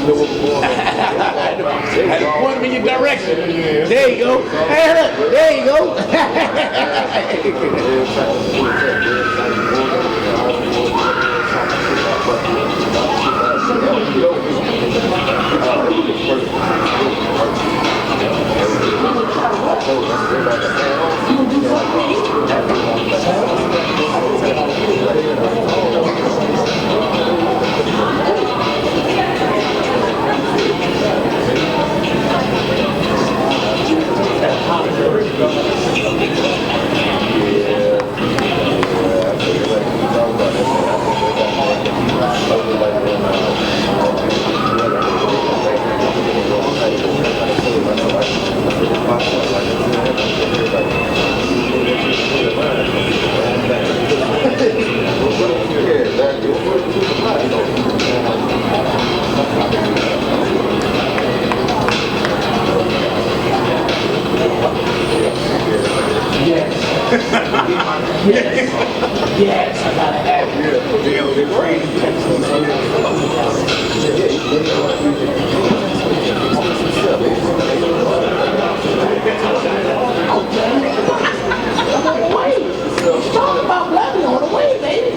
know what was going on. Had to point him in your direction. There you go. Hey, look. There you go. Yes, I gotta have it. Talk about loving on the way, baby.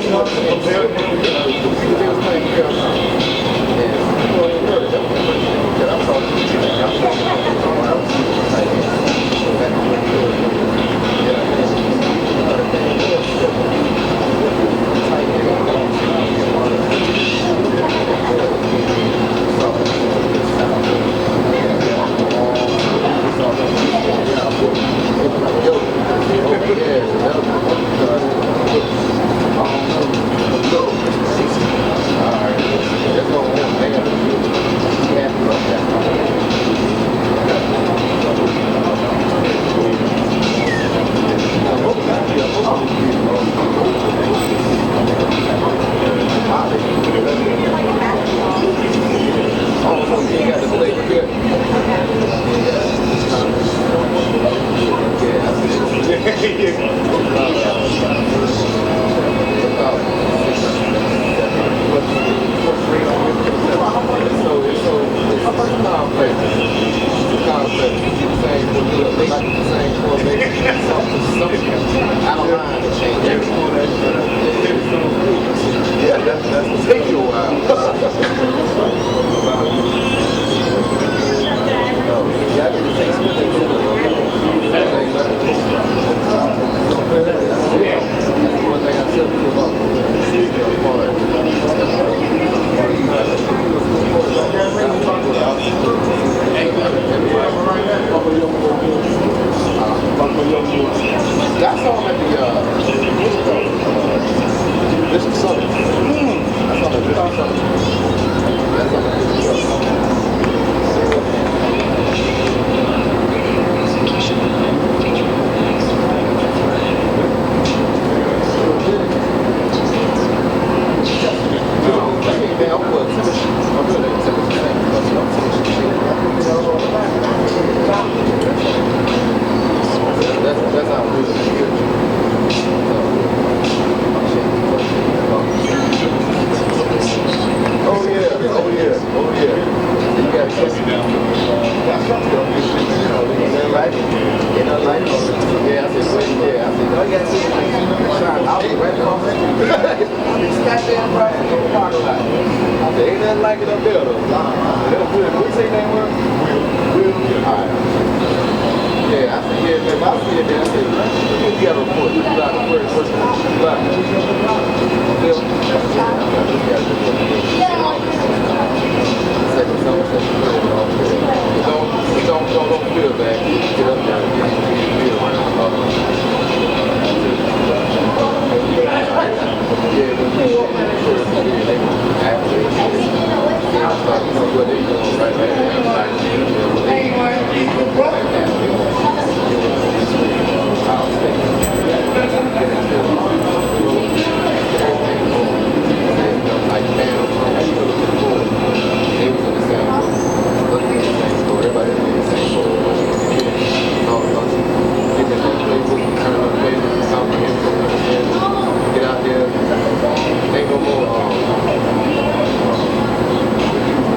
Ain't no more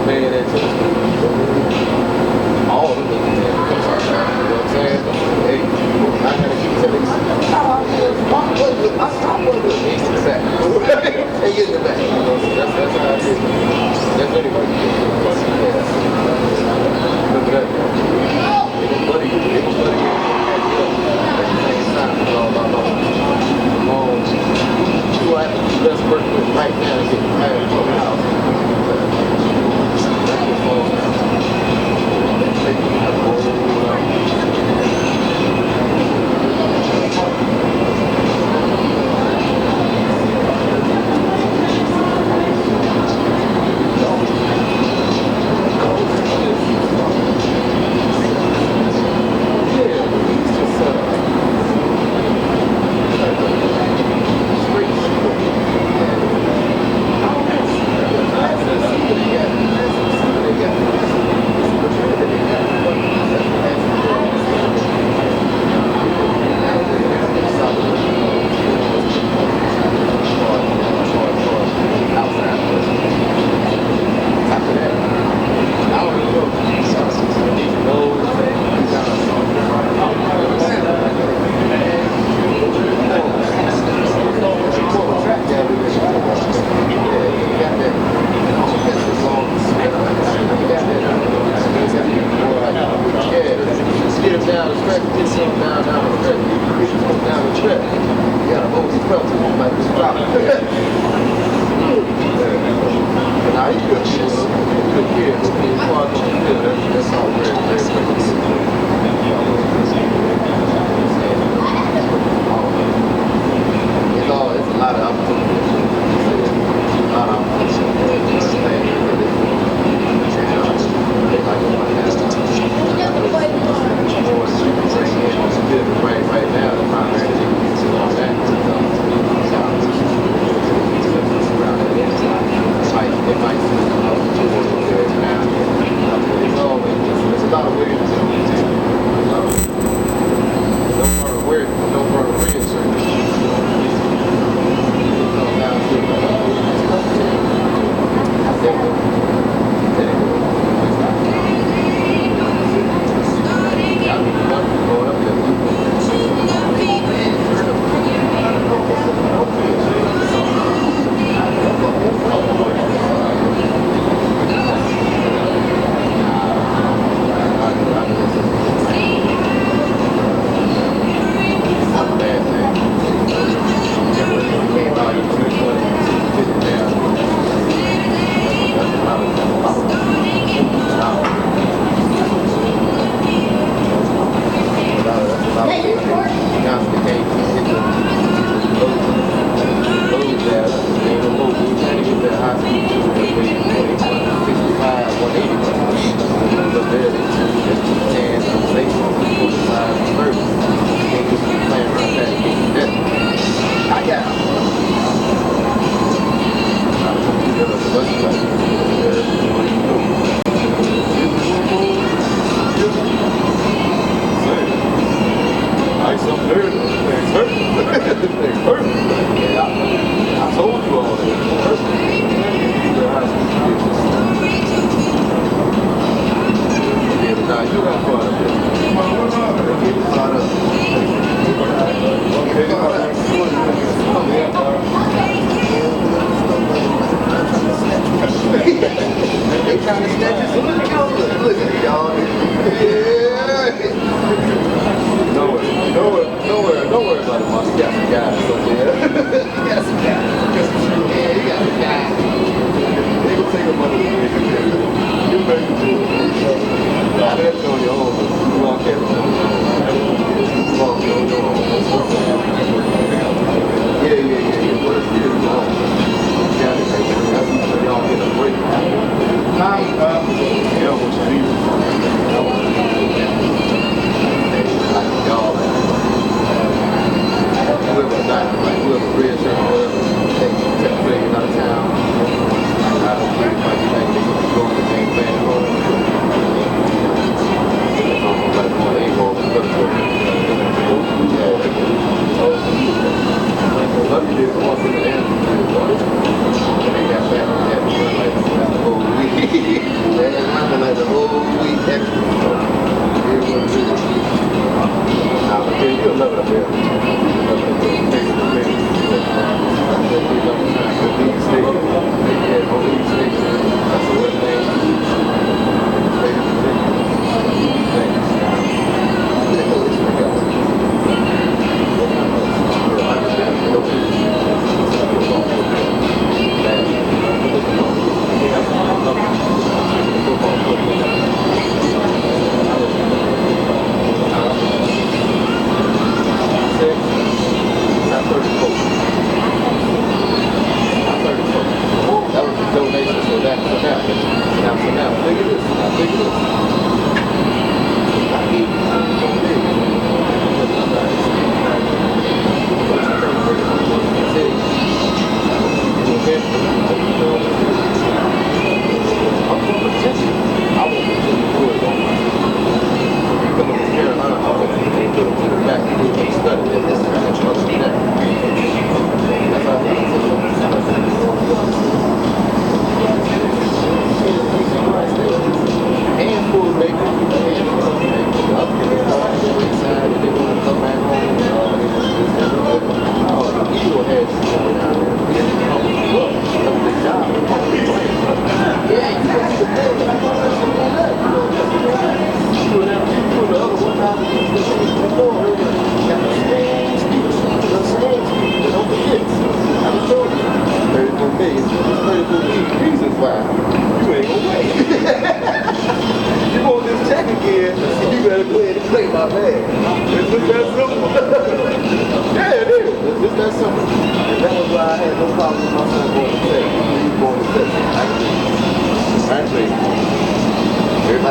paying that Let's work with right now to get married for the house.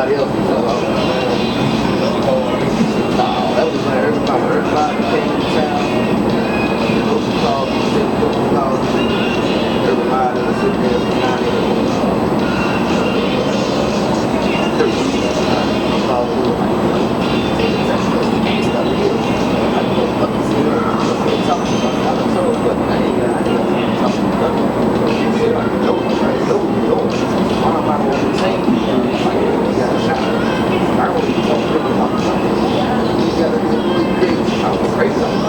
everybody else was up. No, that was when everybody came to town. Those calls, everybody was sitting there for 9 Crazy.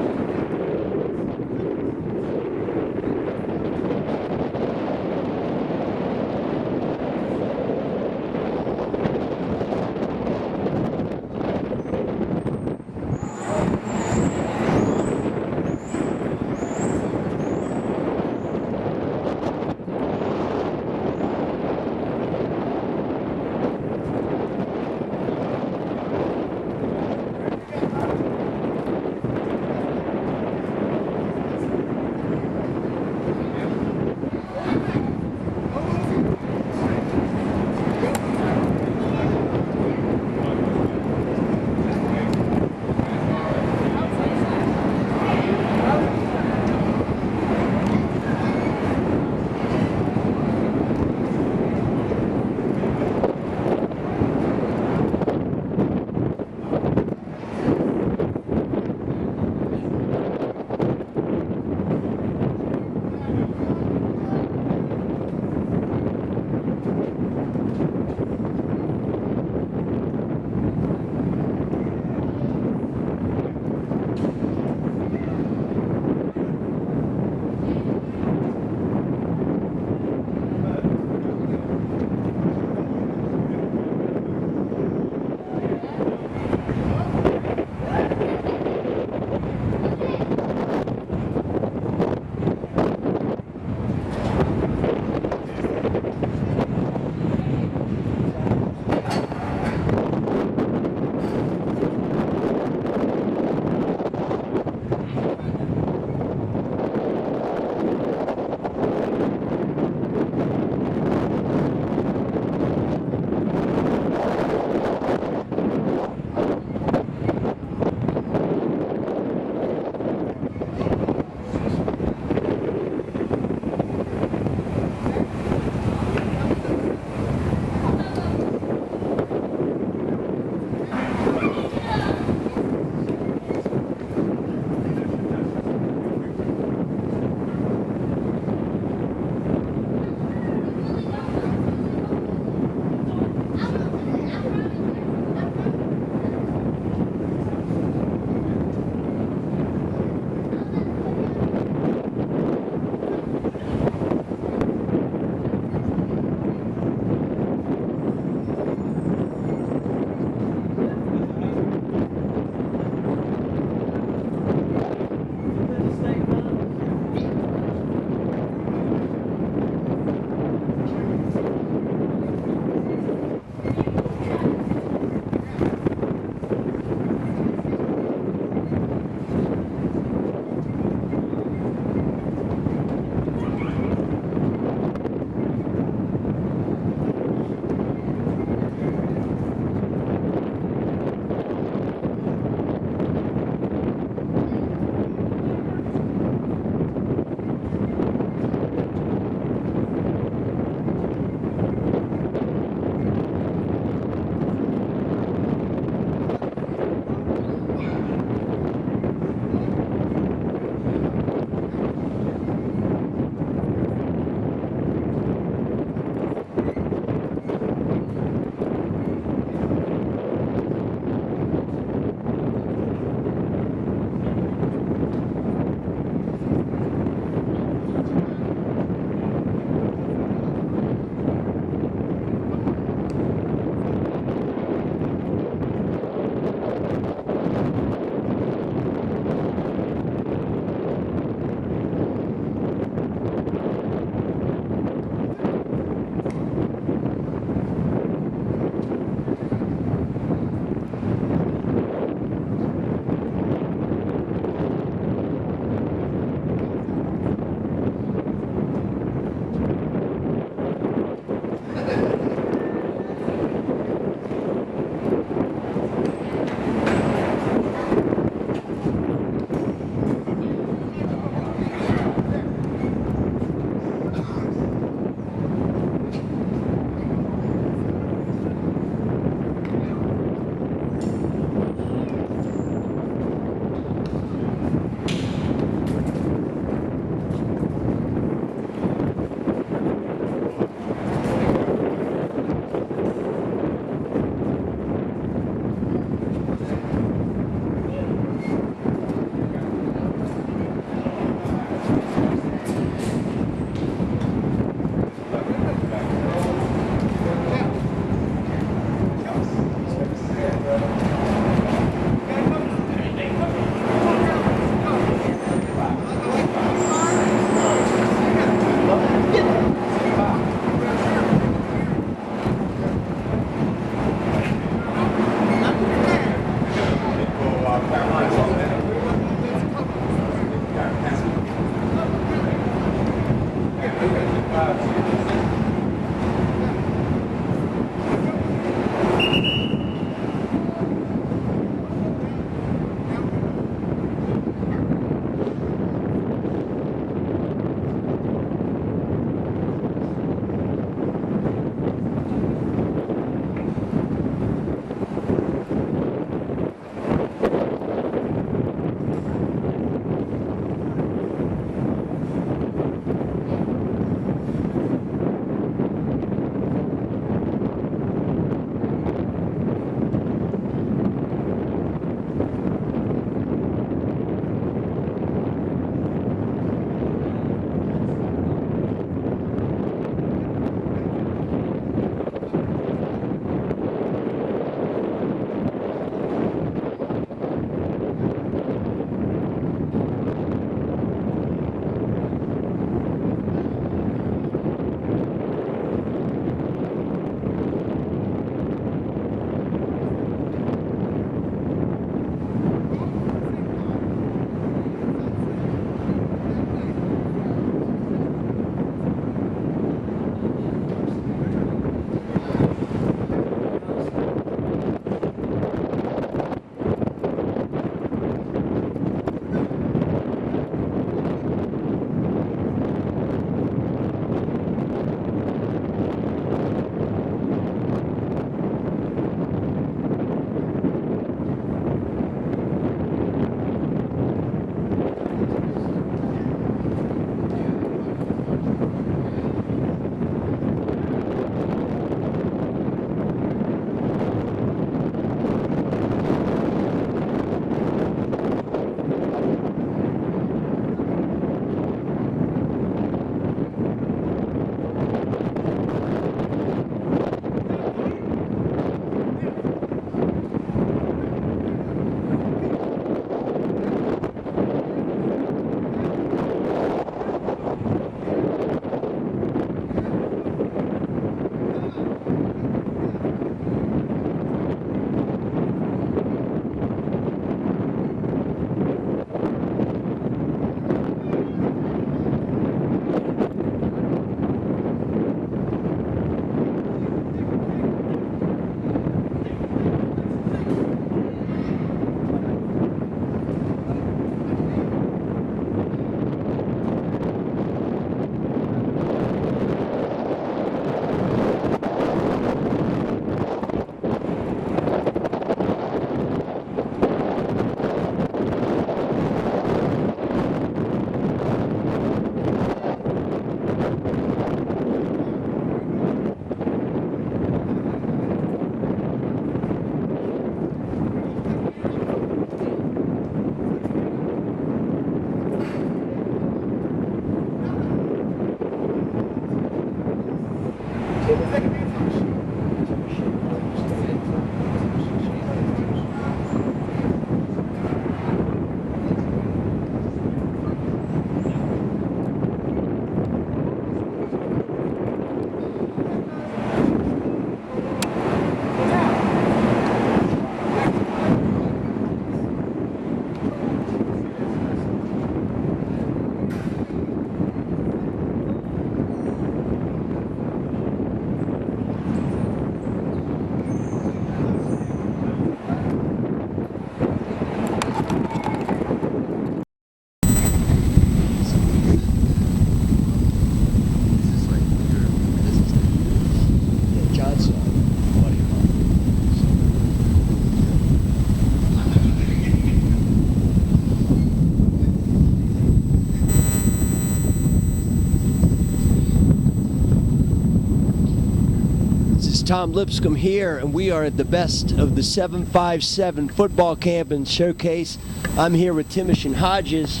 Tom Lipscomb here, and we are at the best of the 757 football camp and showcase. I'm here with Timish and Hodges,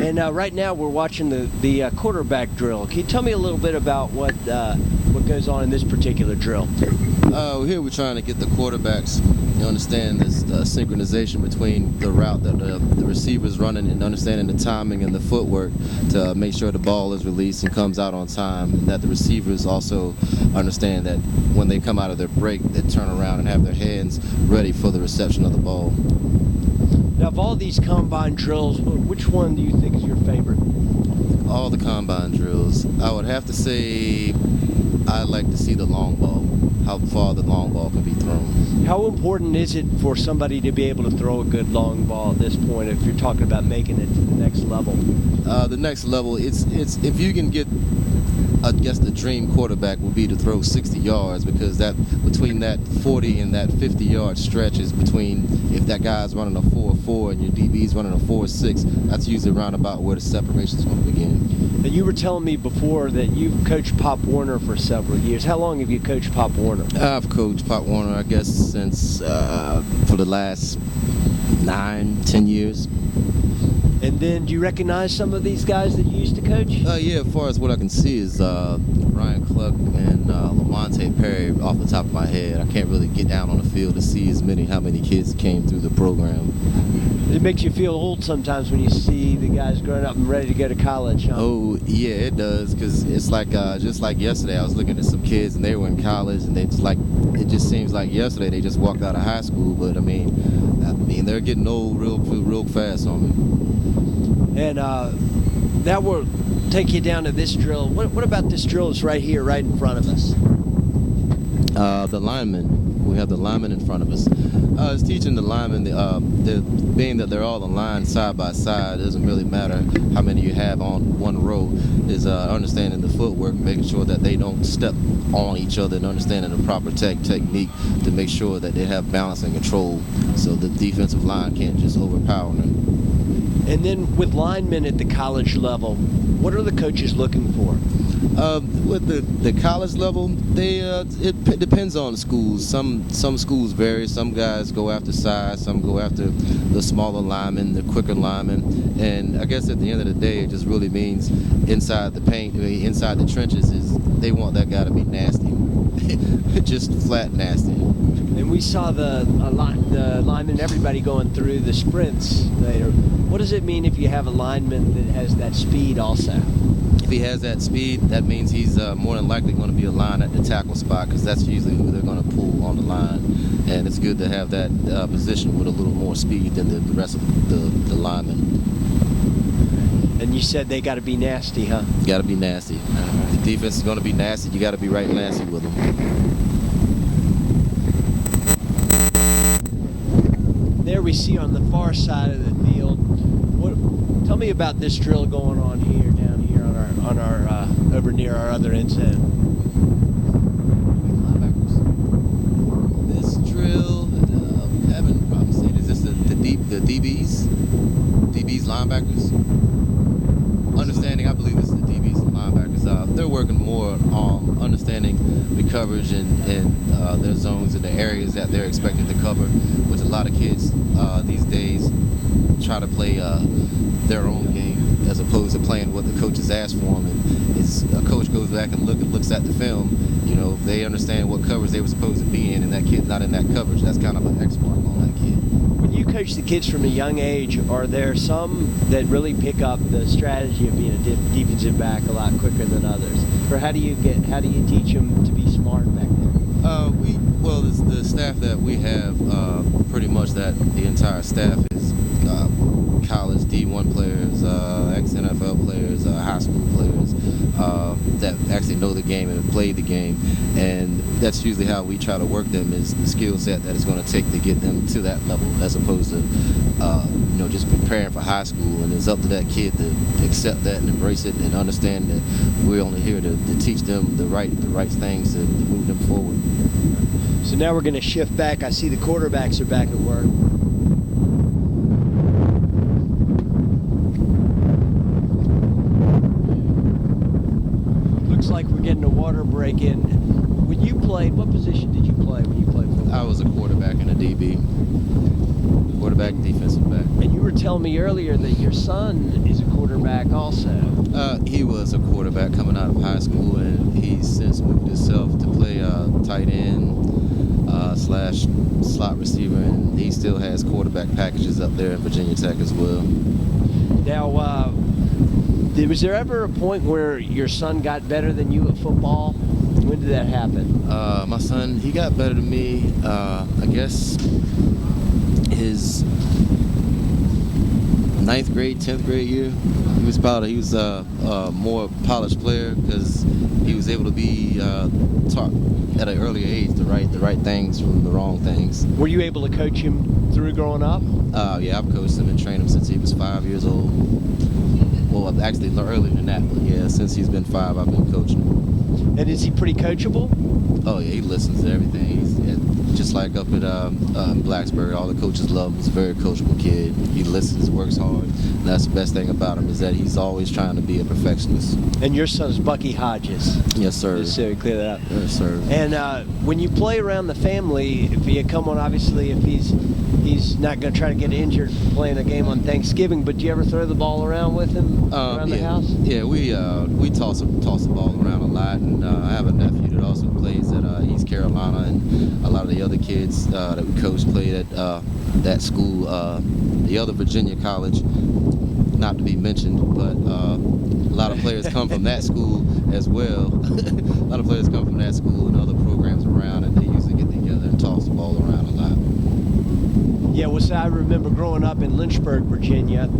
and right now we're watching the quarterback drill. Can you tell me a little bit about what goes on in this particular drill? Here we're trying to get the quarterbacks to understand this synchronization between the route that the receiver's running and understanding the timing and the footwork to make sure the ball is released and comes out on time, and that the receivers also understand that when they come out of their break, they turn around and have their hands ready for the reception of the ball. Now, of all these combine drills, which one do you think is your favorite? All the combine drills. I would have to say I'd like to see the long ball, how far the long ball can be thrown. How important is it for somebody to be able to throw a good long ball at this point if you're talking about making it to the next level? The next level, it's if you can get, I guess the dream quarterback would be to throw 60 yards, because that between that 40 and that 50-yard stretch is between, if that guy's running a 4.4 and your DB's running a 4.6, that's usually around about where the separation is going to begin. And you were telling me before that you've coached Pop Warner for several years. How long have you coached Pop Warner? I've coached Pop Warner, I guess, since for the last 9-10 years. And then, do you recognize some of these guys that you used to coach? Yeah, as far as what I can see is Ryan Cluck and Lamonte Perry off the top of my head. I can't really get down on the field to see how many kids came through the program. It makes you feel old sometimes when you see the guys growing up and ready to go to college, huh? Oh, yeah, it does, because it's like, just like yesterday, I was looking at some kids and they were in college, and it just seems like yesterday they just walked out of high school, but I mean they're getting old real fast on me. And that will take you down to this drill. What about this drill that's right here, right in front of us? The linemen. We have the linemen in front of us. It's teaching the linemen, being that they're all in line side by side, it doesn't really matter how many you have on one row, is understanding the footwork, making sure that they don't step on each other, and understanding the proper technique to make sure that they have balance and control, so the defensive line can't just overpower them. And then with linemen at the college level, what are the coaches looking for? With the college level, it depends on the schools. Some schools vary. Some guys go after size. Some go after the smaller linemen, the quicker linemen. And I guess at the end of the day, it just really means inside the paint, inside the trenches, is they want that guy to be nasty, just flat nasty. And we saw the linemen, everybody going through the sprints later. What does it mean if you have a lineman that has that speed also? If he has that speed, that means he's more than likely going to be aligned at the tackle spot, because that's usually who they're going to pull on the line. And it's good to have that position with a little more speed than the rest of the linemen. And you said they got to be nasty, huh? Got to be nasty. The defense is going to be nasty. You got to be right nasty with them. There we see on the far side of the field. Tell me about this drill going on here, down here on our over near our other end zone. This drill, Evan probably said, is this the DBs? DBs linebackers? Understanding, I believe this is the DBs and linebackers. They're working more on understanding the coverage and their zones and the areas that they're expected to cover, which a lot of kids these days try to play their own game as opposed to playing what the coaches asked for them. And a coach goes back and looks at the film. You know, if they understand what coverage they were supposed to be in, and that kid's not in that coverage, that's kind of an X mark on that kid. When you coach the kids from a young age, are there some that really pick up the strategy of being a defensive back a lot quicker than others? Or how do you teach them to be smart back there? The staff that we have, pretty much that the entire staff is college D1 players, ex-NFL players, high school players that actually know the game and have played the game, and that's usually how we try to work them, is the skill set that it's going to take to get them to that level, as opposed to just preparing for high school. And it's up to that kid to accept that and embrace it and understand that we're only here to teach them the right things to move them forward. So now we're going to shift back. I see the quarterbacks are back at work. Looks like we're getting a water break in. When you played, what position did you play when you played football? I was a quarterback and a DB. Quarterback, defensive back. And you were telling me earlier that your son is a quarterback also. He was a quarterback coming out of high school, and he's since moved himself to play tight end slash slot receiver, and he still has quarterback packages up there in Virginia Tech as well. Now, was there ever a point where your son got better than you at football? When did that happen? My son, he got better than me. I guess ninth grade, 10th grade year. He was a more polished player because he was able to be taught at an earlier age the right things from the wrong things. Were you able to coach him through growing up? Yeah, I've coached him and trained him since he was 5 years old. Well, actually earlier than that, but yeah, since he's been 5, I've been coaching him. And is he pretty coachable? Oh yeah, he listens to everything. He's just like up at Blacksburg. All the coaches love him. He's a very coachable kid. He listens, works hard. And that's the best thing about him is that he's always trying to be a perfectionist. And your son's Bucky Hodges. Yes, sir. Just so we clear that up. Yes, sir. And when you play around the family, if you come on, obviously, if he's not going to try to get injured playing a game on Thanksgiving, but do you ever throw the ball around with him around the house? Yeah, we toss the ball around a lot, and I have a nephew that also plays at East Carolina, and a lot of the other kids that we coach played at that school, the other Virginia college, not to be mentioned, but a lot of players come from that school as well. A lot of players come from that school and other programs around, and they usually get together and toss the ball around a lot. Yeah, well, so I remember growing up in Lynchburg, Virginia.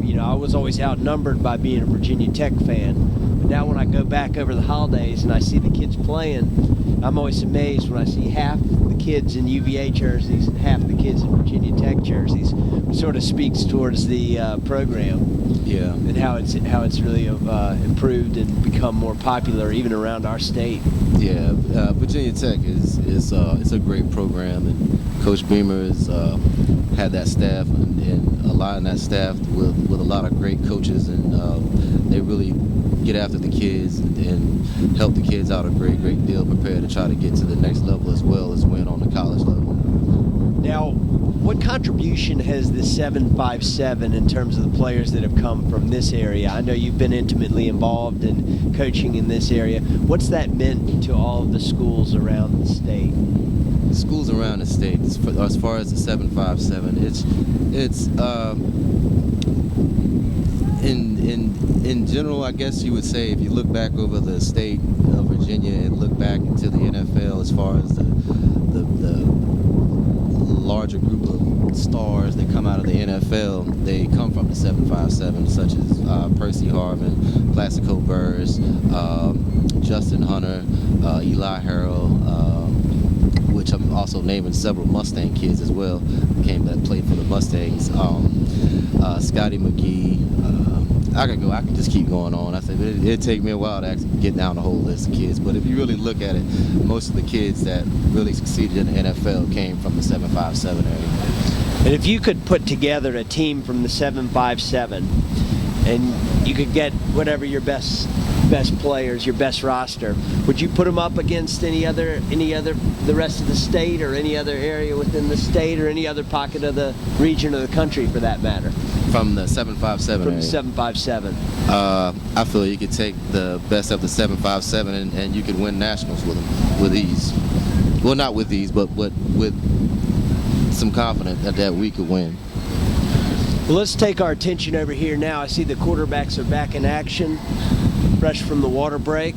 You know, I was always outnumbered by being a Virginia Tech fan. But now when I go back over the holidays and I see the kids playing, I'm always amazed when I see half the kids in UVA jerseys and half the kids in Virginia Tech jerseys. It sort of speaks towards the program. Yeah. And how it's really improved and become more popular even around our state. Yeah, Virginia Tech is it's a great program, and Coach Beamer has had that staff and aligning that staff with a lot of great coaches, and they really get after the kids and help the kids out a great deal, prepared to try to get to the next level as well as win on the college level. Now, what contribution has the 757 in terms of the players that have come from this area? I know you've been intimately involved in coaching in this area. What's that meant to all of the schools around the state? The schools around the state, as far as the 757, it's in general, I guess you would say, if you look back over the state of Virginia and look back into the NFL, as far as the larger group of stars that come out of the NFL, they come from the 757, such as Percy Harvin, Plaxico Burress, Justin Hunter, Eli Harrell, which I'm also naming several Mustang kids as well, that played for the Mustangs, Scotty McGee. I could just keep going on. I said it'd take me a while to actually get down the whole list of kids, but if you really look at it, most of the kids that really succeeded in the NFL came from the 757 area. And if you could put together a team from the 757 and you could get whatever your best players, your best roster, would you put them up against the rest of the state, or any other area within the state, or any other pocket of the region of the country for that matter? From the 757 From area. the 757. I feel you could take the best of the 757 and you could win nationals with them, with ease. Well, not with ease, but with some confidence that we could win. Well, let's take our attention over here now. I see the quarterbacks are back in action, fresh from the water break.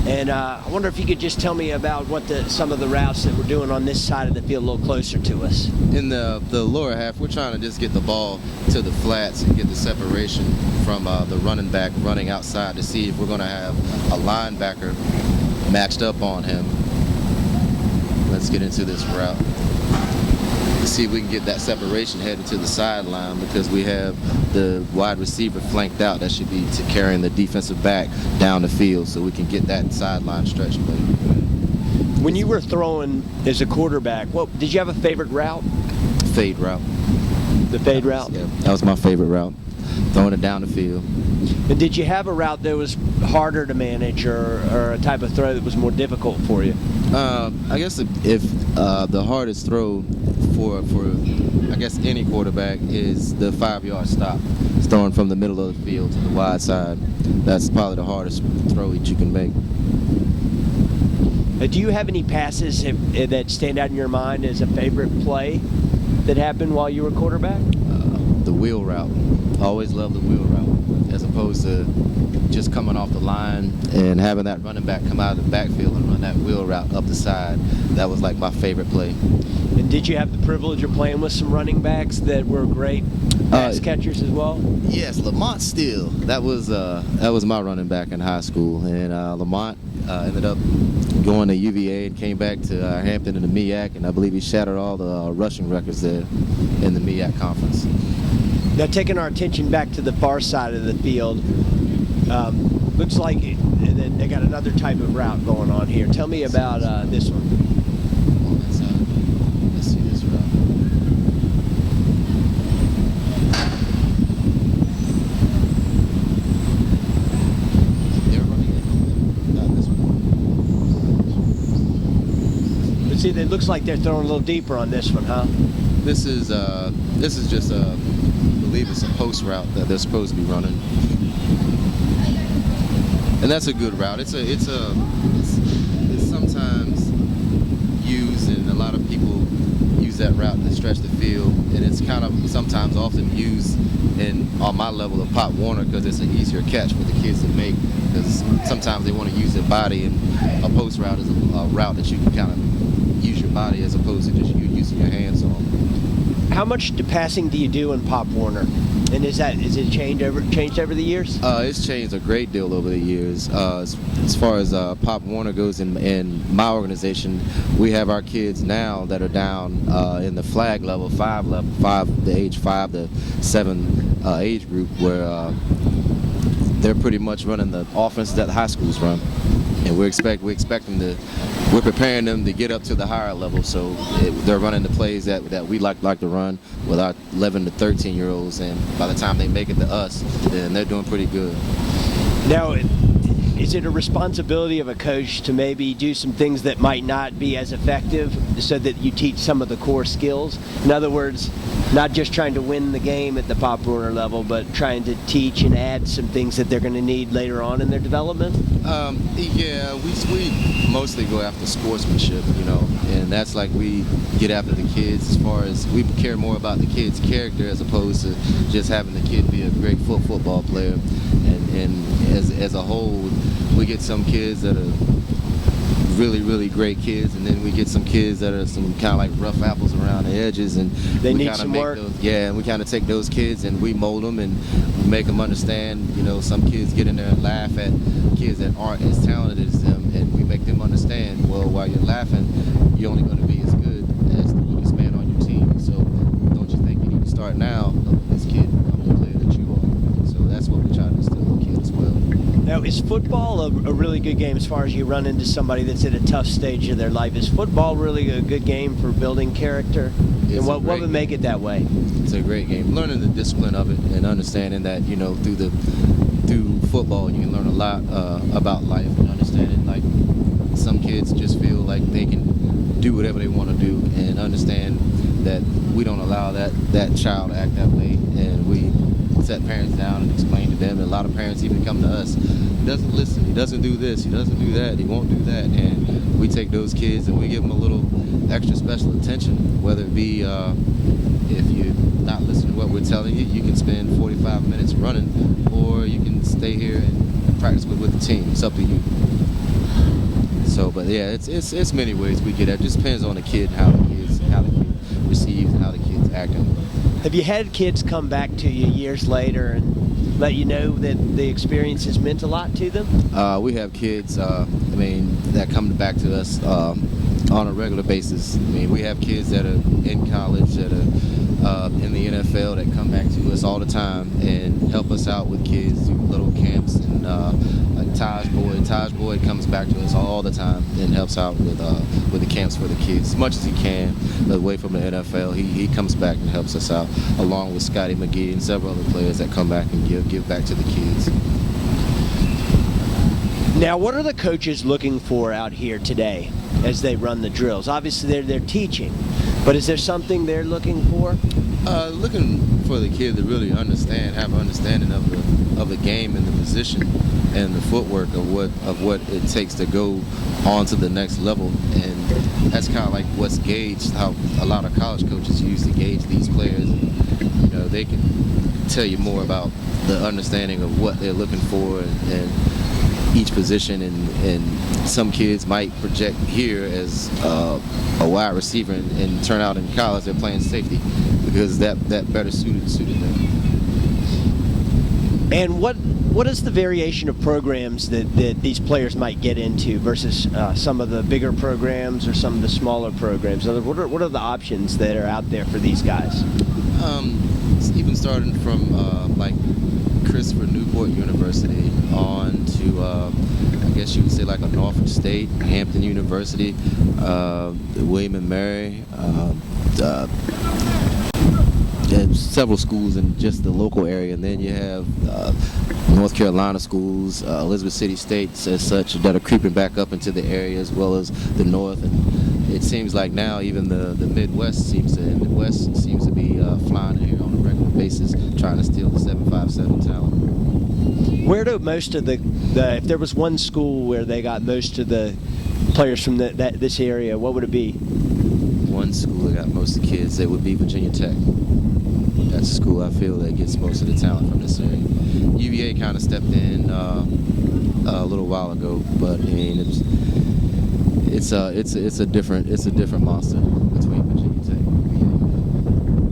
And I wonder if you could just tell me about what some of the routes that we're doing on this side of the field a little closer to us. In the lower half, we're trying to just get the ball to the flats and get the separation from the running back running outside to see if we're going to have a linebacker matched up on him. Let's get into this route. To see if we can get that separation headed to the sideline, because we have the wide receiver flanked out. That should be carrying the defensive back down the field, so we can get that sideline stretch play. When you were throwing as a quarterback, did you have a favorite route? Fade route. The fade route? Yeah, that was my favorite route, throwing it down the field. And did you have a route that was harder to manage, or a type of throw that was more difficult for you? I guess if the hardest throw for I guess any quarterback is the 5-yard stop. It's throwing from the middle of the field to the wide side. That's probably the hardest throw that you can make. Do you have any passes that stand out in your mind as a favorite play that happened while you were quarterback? The wheel route. I always loved the wheel route. as opposed to just coming off the line and having that running back come out of the backfield and run that wheel route up the side. That was like my favorite play. And did you have the privilege of playing with some running backs that were great pass catchers as well? Yes, Lamont Steele. That was my running back in high school, and Lamont ended up going to UVA and came back to Hampton in the MEAC, and I believe he shattered all the rushing records there in the MEAC conference. Now, taking our attention back to the far side of the field, looks like they got another type of route going on here. Tell me about this one. On that side. Let's see this route. They're running it. Not this one. But see, it looks like they're throwing a little deeper on this one, huh? This is just I believe it's a post route that they're supposed to be running, and that's a good route. It's sometimes used, and a lot of people use that route to stretch the field, and it's kind of sometimes often used on my level of Pop Warner because it's an easier catch for the kids to make, because sometimes they want to use their body, and a post route is a route that you can kind of use your body as opposed to just you using your hands on. How much passing do you do in Pop Warner? And is it changed over the years? It's changed a great deal over the years. As far as Pop Warner goes, in my organization, we have our kids now that are down in the flag level, the age 5 to 7 age group, where they're pretty much running the offense that high schools run, and we're preparing them to get up to the higher level, so they're running the plays that we like to run with our 11 to 13-year-olds, and by the time they make it to us, then they're doing pretty good. Now, is it a responsibility of a coach to maybe do some things that might not be as effective so that you teach some of the core skills? In other words, not just trying to win the game at the Pop Warner level, but trying to teach and add some things that they're going to need later on in their development? Yeah, we mostly go after sportsmanship, and that's like we get after the kids as far as we care more about the kid's character as opposed to just having the kid be a great football player. And as a whole, we get some kids that are really, really great kids, and then we get some kids that are some kind of like rough apples around the edges, and they need some work. And we kind of take those kids and we mold them and we make them understand. Some kids get in there and laugh at kids that aren't as talented as them, and we make them understand, well, while you're laughing, you're only going to be as good as the weakest man on your team. So don't you think you need to start now? This kid, I'm the player that you are. So that's what we try to instill in kids as well. Now, is football a really good game as far as you run into somebody that's at a tough stage of their life? Is football really a good game for building character? And what would make it that way? It's a great game. Learning the discipline of it and understanding that, through football you can learn a lot about life, and understanding like some kids just feel like they can do whatever they want to do, and understand that we don't allow that child to act that way, and we set parents down and explain to them. And a lot of parents even come to us, he doesn't listen, he doesn't do this, he doesn't do that, he won't do that, and we take those kids and we give them a little extra special attention, whether it be if you're not listening to what we're telling you, you can spend 45 minutes running, or you can stay here and practice with the team. It's up to you. So, but yeah, it's many ways we get at. It just depends on the kid, how the kid receives, and how the kid's acting. Have you had kids come back to you years later and let you know that the experience has meant a lot to them? We have kids, that come back to us on a regular basis. We have kids that are in college, that are in the NFL, that come back to us all the time and help us out with kids through little camps, and like Taj Boyd comes back to us all the time and helps out with the camps for the kids as much as he can away from the NFL. He comes back and helps us out, along with Scotty McGee and several other players that come back and give back to the kids. Now, what are the coaches looking for out here today as they run the drills? Obviously, they're teaching, but is there something they're looking for? Looking for the kid to really have an understanding of the game and the position and the footwork of what it takes to go on to the next level. And that's kind of like what's gauged, how a lot of college coaches use to gauge these players. You know, they can tell you more about the understanding of what they're looking for and each position, and some kids might project here as a wide receiver and turn out in college they're playing safety because that better suited them. And what is the variation of programs that these players might get into versus some of the bigger programs or some of the smaller programs? What are the options that are out there for these guys? Even starting from like Christopher Newport University on to I guess you would say like a Norfolk State, Hampton University, William and Mary, several schools in just the local area, and then you have North Carolina schools, Elizabeth City States as such, that are creeping back up into the area as well as the north. And it seems like now even the Midwest seems to be flying in here on a regular basis, trying to steal the 757 talent. Where do most of the if there was one school where they got most of the players from this area, what would it be? One school that got most of the kids, it would be Virginia Tech. That's a school I feel that gets most of the talent from this area. UVA kind of stepped in a little while ago, but I mean it's a different monster between Virginia Tech and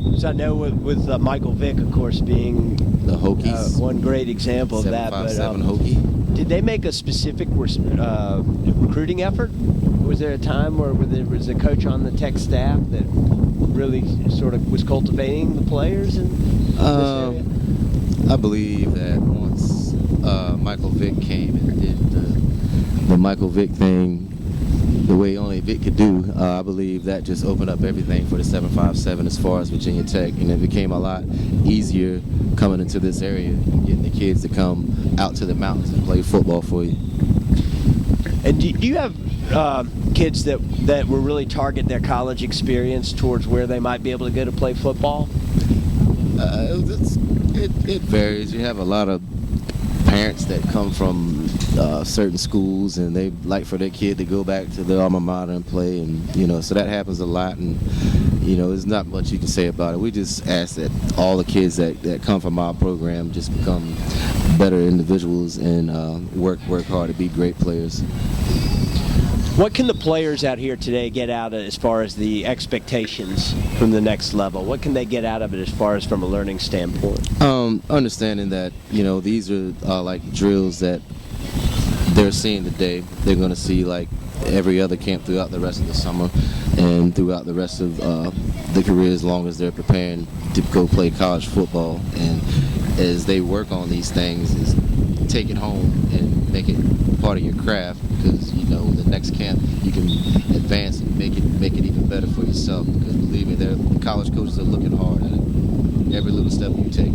UVA. So I know with Michael Vick, of course, being the Hokies, one great example of that. But 757 Hokie. Did they make a specific recruiting effort? Was there a time where there was a coach on the Tech staff that really sort of was cultivating the players in this area? I believe that once Michael Vick came and did the Michael Vick thing the way only Vick could do, I believe that just opened up everything for the 757 as far as Virginia Tech, and it became a lot easier coming into this area, getting the kids to come out to the mountains and play football for you. And do you have kids that will really target their college experience towards where they might be able to go to play football? It varies. You have a lot of parents that come from certain schools and they like for their kid to go back to their alma mater and play, and so that happens a lot, and there's not much you can say about it. We just ask that all the kids that come from our program just become better individuals and work hard to be great players. What can the players out here today get out of as far as the expectations from the next level? What can they get out of it as far as from a learning standpoint? Understanding that, these are like drills that they're seeing today. They're going to see like every other camp throughout the rest of the summer and throughout the rest of the career, as long as they're preparing to go play college football. And as they work on these things, is take it home and make it part of your craft, because the next camp you can advance and make it even better for yourself, because believe me, the college coaches are looking hard at it every little step you take.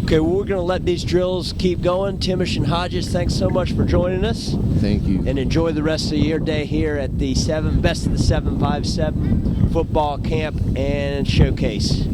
Okay, well, we're going to let these drills keep going. Timish and Hodges, thanks so much for joining us. Thank you. And enjoy the rest of your day here at the Best of the 757 football camp and showcase.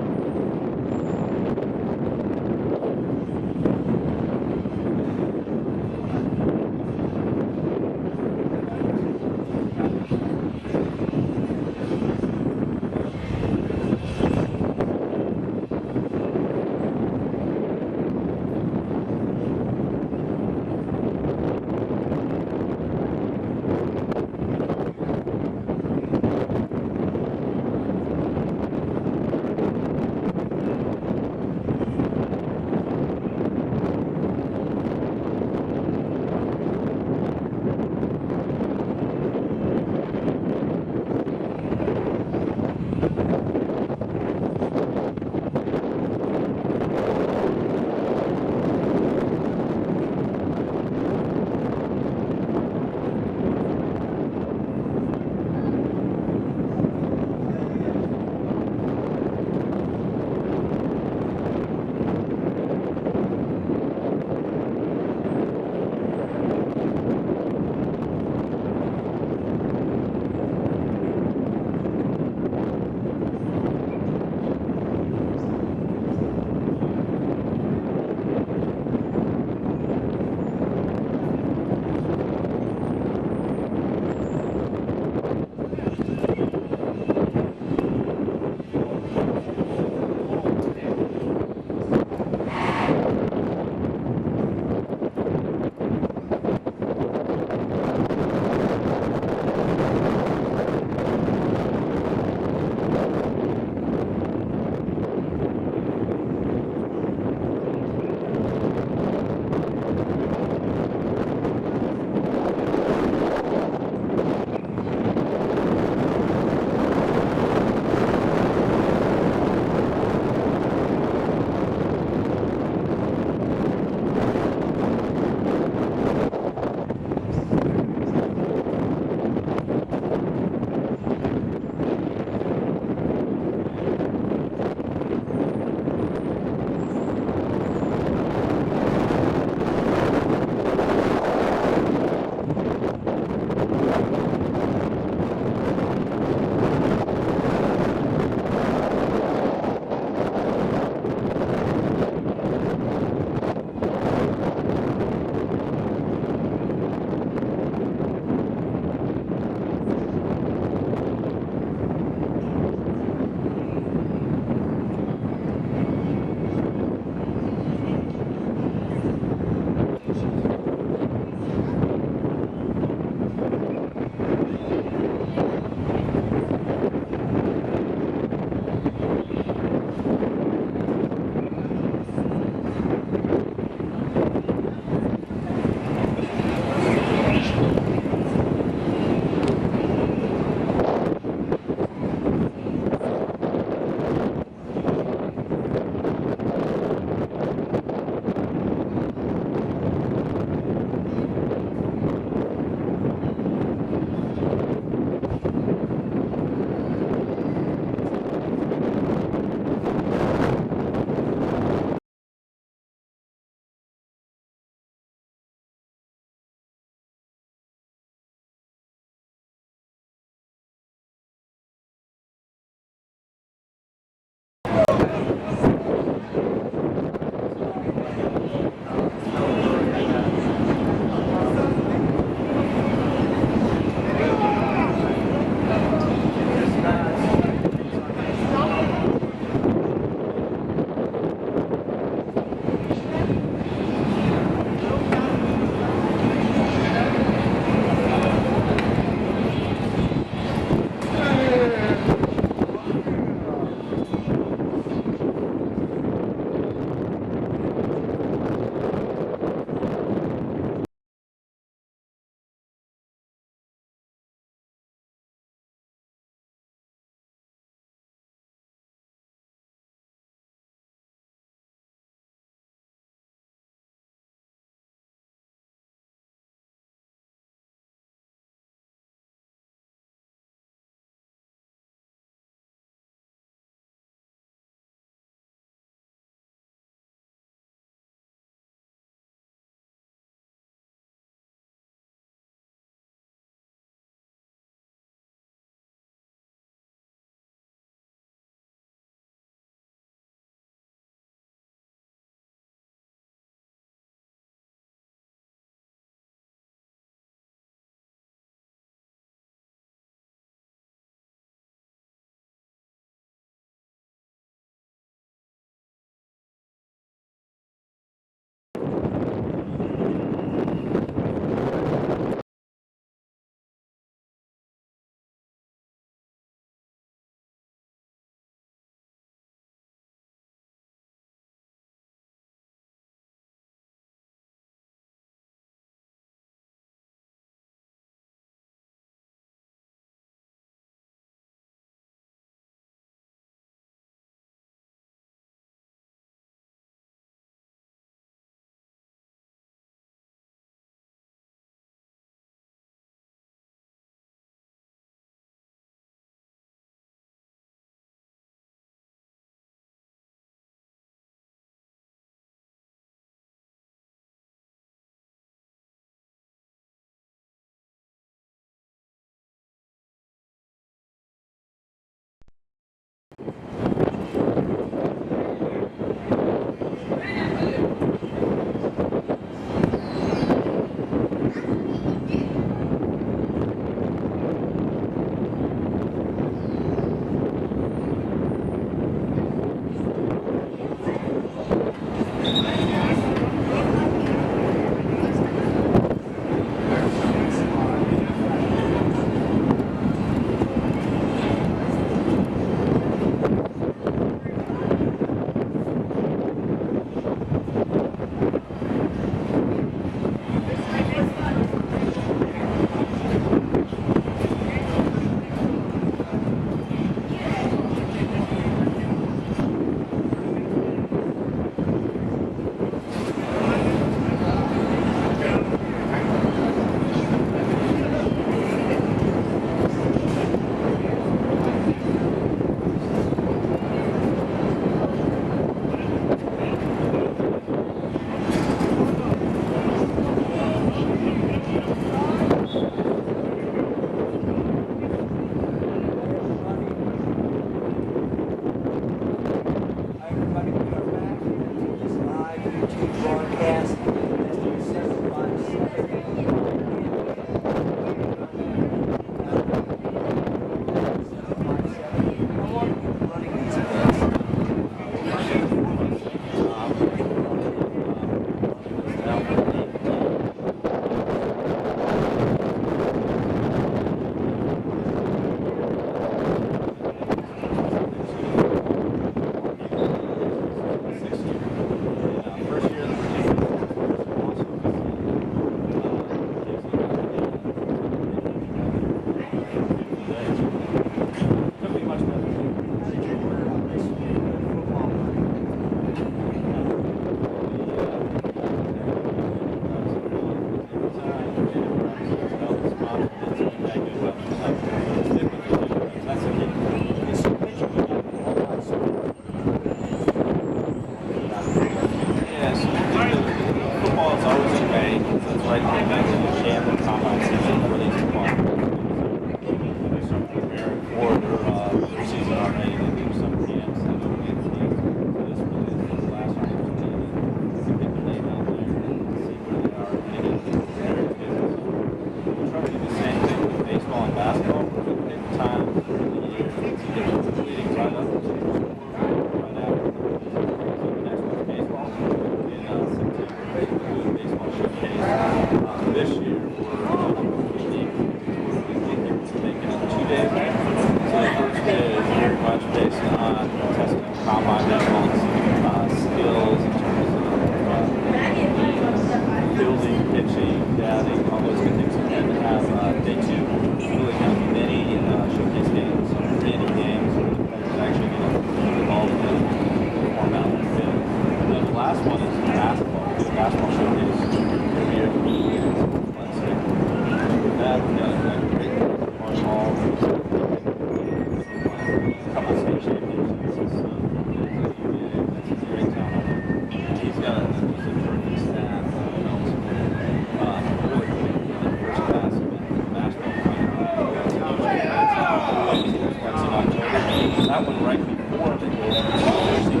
that one right before they go to their season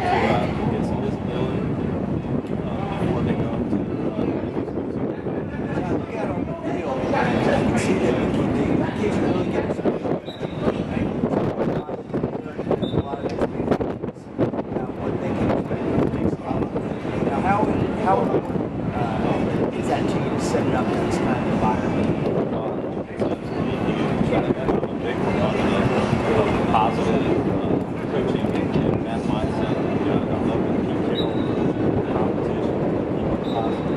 to get some visibility before they go to their Look at on the field. You can see that the kids are really getting some a lot of expectations about what they can expect from the next level. Now, how is that to you to set it up in this kind of environment? Positive coaching and that mindset. I love to keep care of competition, keep it positive.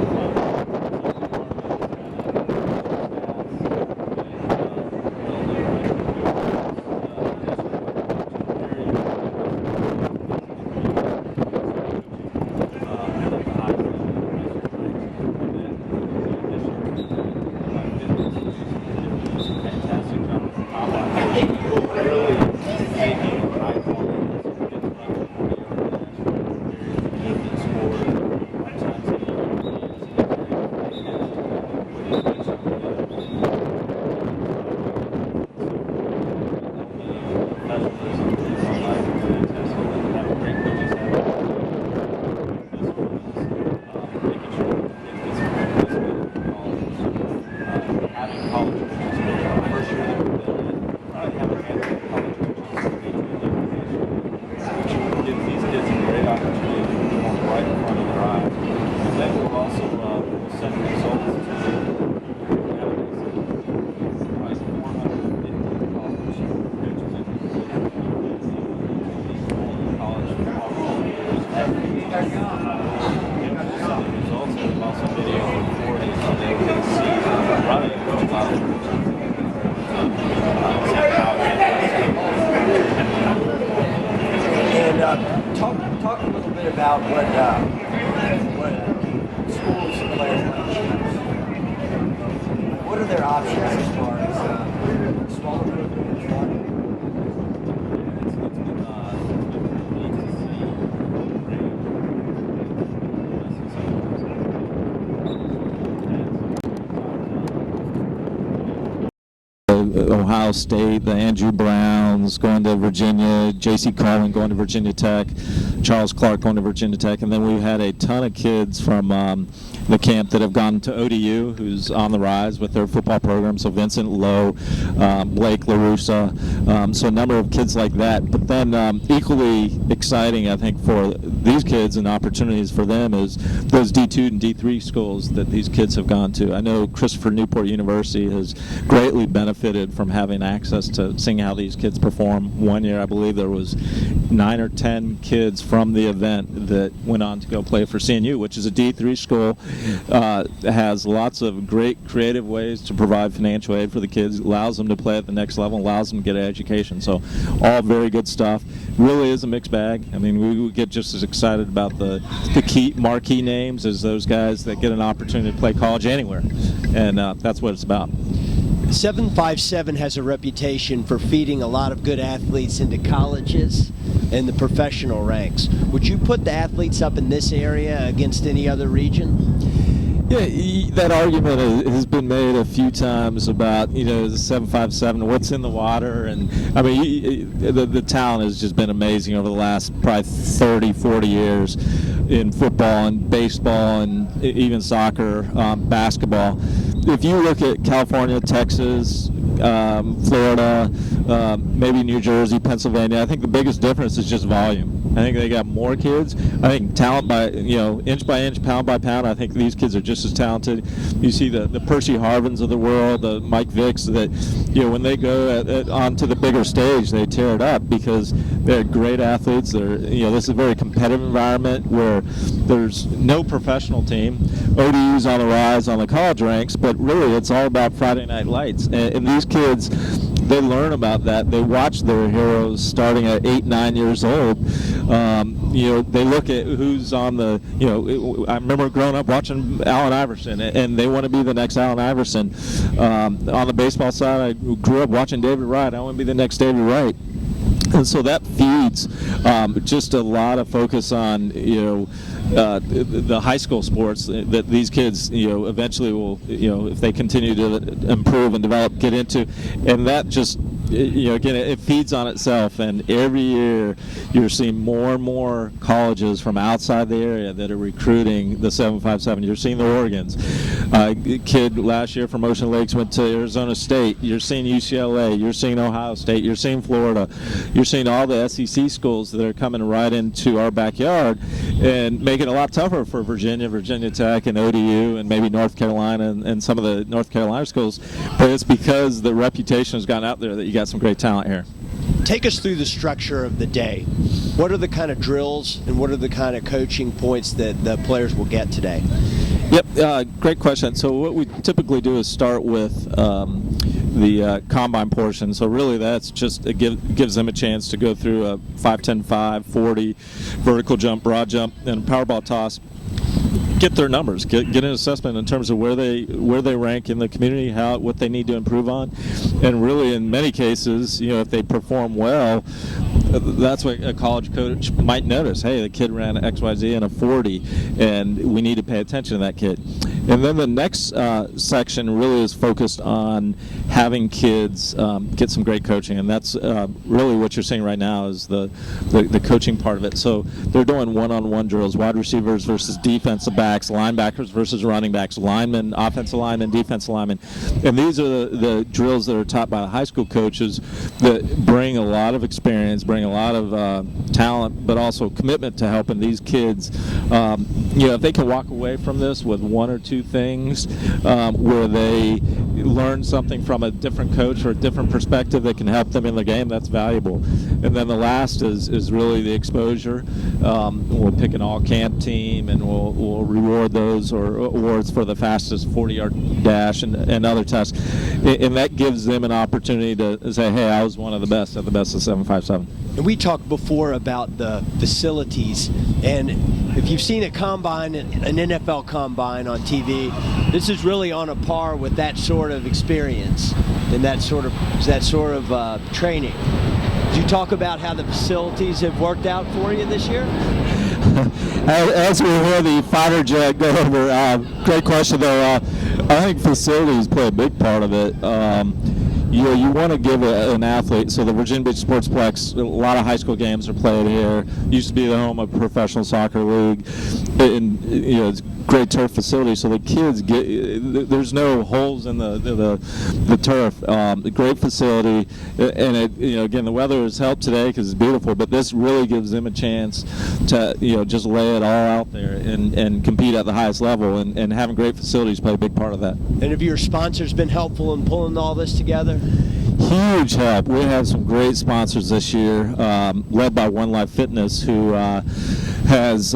Talk a little bit about what schools and players might choose. What are their options as far as smaller programs? Ohio State, the Andrew Browns going to Virginia, J.C. Carlin going to Virginia Tech, Charles Clark going to Virginia Tech, and then we had a ton of kids from the camp that have gone to ODU, who's on the rise with their football program. So Vincent Lowe, Blake LaRussa, so a number of kids like that. But then equally exciting, I think, for these kids and opportunities for them is those D2 and D3 schools that these kids have gone to. I know Christopher Newport University has greatly benefited from having access to seeing how these kids perform. One year, I believe there was 9 or 10 kids from the event that went on to go play for CNU, which is a D3 school. Has lots of great creative ways to provide financial aid for the kids, allows them to play at the next level, allows them to get an education. So all very good stuff. Really is a mixed bag. I mean, we get just as excited about the key marquee names as those guys that get an opportunity to play college anywhere, and that's what it's about. 757 has a reputation for feeding a lot of good athletes into colleges and the professional ranks. Would you put the athletes up in this area against any other region? Yeah, that argument has been made a few times about, the 757, what's in the water. And, I mean, the talent has just been amazing over the last probably 30, 40 years in football and baseball and even soccer, basketball. If you look at California, Texas, Florida, maybe New Jersey, Pennsylvania, I think the biggest difference is just volume. I think they got more kids. I think talent by, inch by inch, pound by pound, I think these kids are just as talented. You see the Percy Harvins of the world, the Mike Vicks, that, when they go onto the bigger stage, they tear it up because they're great athletes. They're, this is a very competitive environment where there's no professional team. ODU's on the rise on the college ranks, but really it's all about Friday Night Lights. And these kids, they learn about that. They watch their heroes starting at 8, 9 years old. They look at who's on the, I remember growing up watching Allen Iverson, and they want to be the next Allen Iverson. On the baseball side, I grew up watching David Wright. I want to be the next David Wright. And so that feeds just a lot of focus on, the high school sports that these kids, eventually will, if they continue to improve and develop, get into. And that just again, it feeds on itself, and every year you're seeing more and more colleges from outside the area that are recruiting the 757. You're seeing the Oregons. A kid last year from Ocean Lakes went to Arizona State. You're seeing UCLA. You're seeing Ohio State. You're seeing Florida. You're seeing all the SEC schools that are coming right into our backyard and making it a lot tougher for Virginia Tech, and ODU, and maybe North Carolina and some of the North Carolina schools. But it's because the reputation has gotten out there that you got some great talent here. Take us through the structure of the day. What are the kind of drills and what are the kind of coaching points that the players will get today? Yep, great question. So what we typically do is start with the combine portion. So really that's just gives them a chance to go through a 5, 10, 5, 40, vertical jump, broad jump, and power ball toss. Get their numbers, get an assessment in terms of where they rank in the community, what they need to improve on, and really in many cases, if they perform well, that's what a college coach might notice. Hey, the kid ran XYZ in a 40, and we need to pay attention to that kid. And then the next section really is focused on having kids get some great coaching, and that's really what you're seeing right now is the coaching part of it. So they're doing one-on-one drills, wide receivers versus defensive backs, linebackers versus running backs, linemen, offensive linemen, defensive linemen. And these are the drills that are taught by the high school coaches that bring a lot of experience, bring a lot of talent, but also commitment to helping these kids. If they can walk away from this with one or two things where they learn something from a different coach or a different perspective that can help them in the game, that's valuable. And then the last is really the exposure. We'll pick an all-camp team, and we'll reward those or awards for the fastest 40-yard dash and other tests. And that gives them an opportunity to say, hey, I was one of the best at the best of 757. And we talked before about the facilities, and if you've seen a combine, an NFL combine on TV, this is really on a par with that sort of experience and that sort of training. Did you talk about how the facilities have worked out for you this year? As we hear the fighter jet go over, great question though. I think facilities play a big part of it. You want to give an athlete, so the Virginia Beach Sportsplex, a lot of high school games are played here. Used to be the home of professional soccer league, and it's great turf facility, so the kids there's no holes in the turf. Great facility, and again the weather has helped today because it's beautiful, but this really gives them a chance to just lay it all out there and compete at the highest level, and having great facilities play a big part of that. And have your sponsors been helpful in pulling all this together? Huge help. We have some great sponsors this year, led by One Life Fitness, who has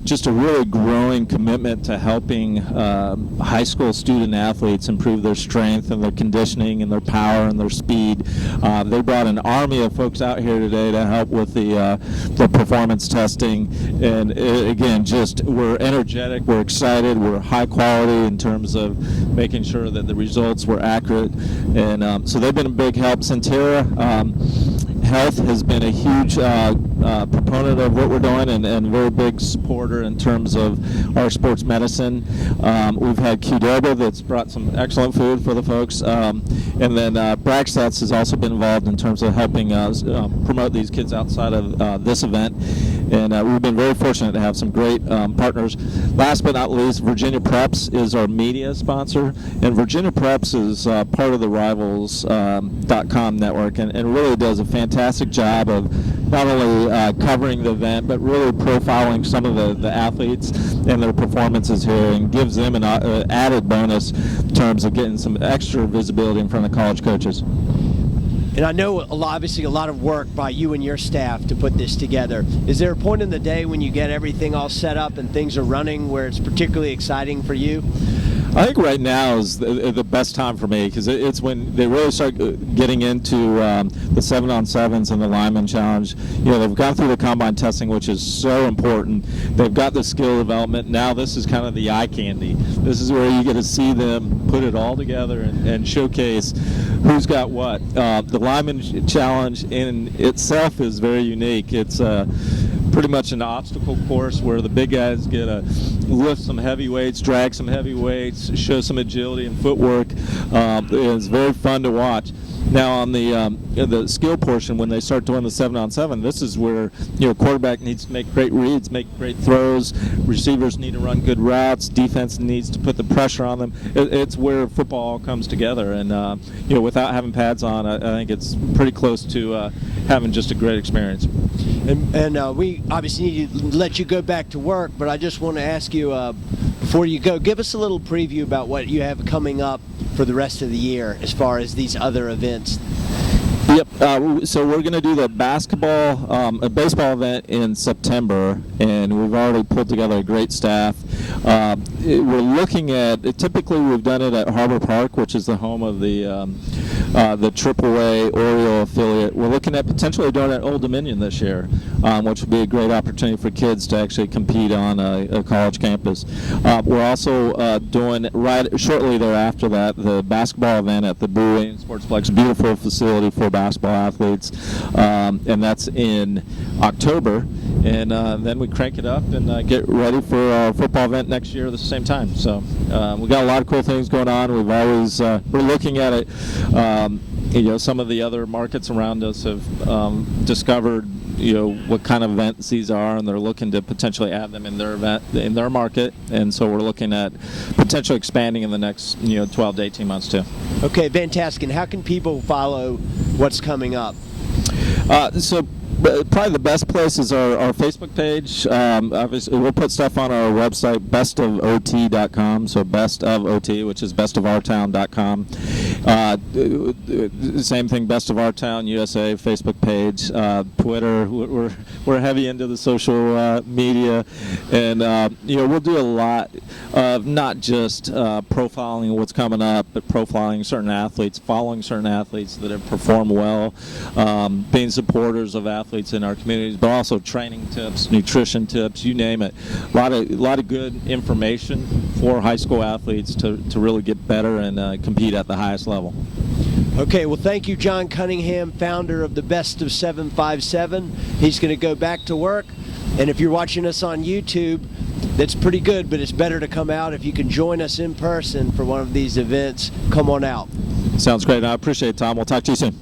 just a really growing commitment to helping high school student athletes improve their strength and their conditioning and their power and their speed. They brought an army of folks out here today to help with the performance testing. And again, we're energetic, we're excited, we're high quality in terms of making sure that the results were accurate. And so they've been a big help. Centera Health has been a huge proponent of what we're doing and a very big supporter in terms of our sports medicine. We've had Qdoba that's brought some excellent food for the folks. And then Bragstats has also been involved in terms of helping us promote these kids outside of this event. And we've been very fortunate to have some great partners. Last but not least, Virginia Preps is our media sponsor. And Virginia Preps is part of the Rivals.com network and really does a fantastic job of not only covering the event, but really profiling some of the athletes and their performances here, and gives them an added bonus in terms of getting some extra visibility in front of college coaches. And I know obviously a lot of work by you and your staff to put this together. Is there a point in the day when you get everything all set up and things are running where it's particularly exciting for you? I think right now is the best time for me, because it's when they really start getting into the 7-on-7s and the lineman challenge. They've gone through the combine testing, which is so important. They've got the skill development. Now this is kind of the eye candy. This is where you get to see them put it all together and showcase who's got what. The lineman challenge in itself is very unique. It's pretty much an obstacle course where the big guys get to lift some heavy weights, drag some heavy weights, show some agility and footwork. It's very fun to watch. Now on the skill portion, when they start doing the 7-on-7, this is where quarterback needs to make great reads, make great throws. Receivers need to run good routes. Defense needs to put the pressure on them. It's where football all comes together, and without having pads on, I think it's pretty close to having just a great experience. And we obviously need to let you go back to work, but I just want to ask you, before you go, give us a little preview about what you have coming up for the rest of the year as far as these other events. Yep. So we're going to do the a baseball event in September, and we've already pulled together a great staff. We're looking at, typically we've done it at Harbor Park, which is the home of the AAA Oriole affiliate. We're looking at potentially doing it at Old Dominion this year, which would be a great opportunity for kids to actually compete on a college campus. We're also doing, right shortly thereafter that, the basketball event at the Blue Sportsplex, beautiful facility for basketball athletes, and that's in October. And then we crank it up and get ready for our football event next year at the same time. So we got a lot of cool things going on. We've always we're looking at it. Some of the other markets around us have discovered what kind of events these are, and they're looking to potentially add them in their event, in their market. And so we're looking at potentially expanding in the next 12 to 18 months too. Okay, fantastic. And how can people follow what's coming up? So probably the best place is our Facebook page. Obviously, we'll put stuff on our website, bestofot.com. So Best of OT, which is bestofourtown.com. Same thing, Best of Our Town USA Facebook page. Twitter. We're heavy into the social media, and we'll do a lot of not just profiling what's coming up, but profiling certain athletes, following certain athletes that have performed well, being supporters of athletes in our communities, but also training tips, nutrition tips, you name it. A lot of good information for high school athletes to really get better and compete at the highest level. Okay, well, thank you, John Cunningham, founder of the Best of 757. He's going to go back to work, and if you're watching us on YouTube, that's pretty good, but it's better to come out. If you can join us in person for one of these events, come on out. Sounds great. I appreciate it, Tom. We'll talk to you soon.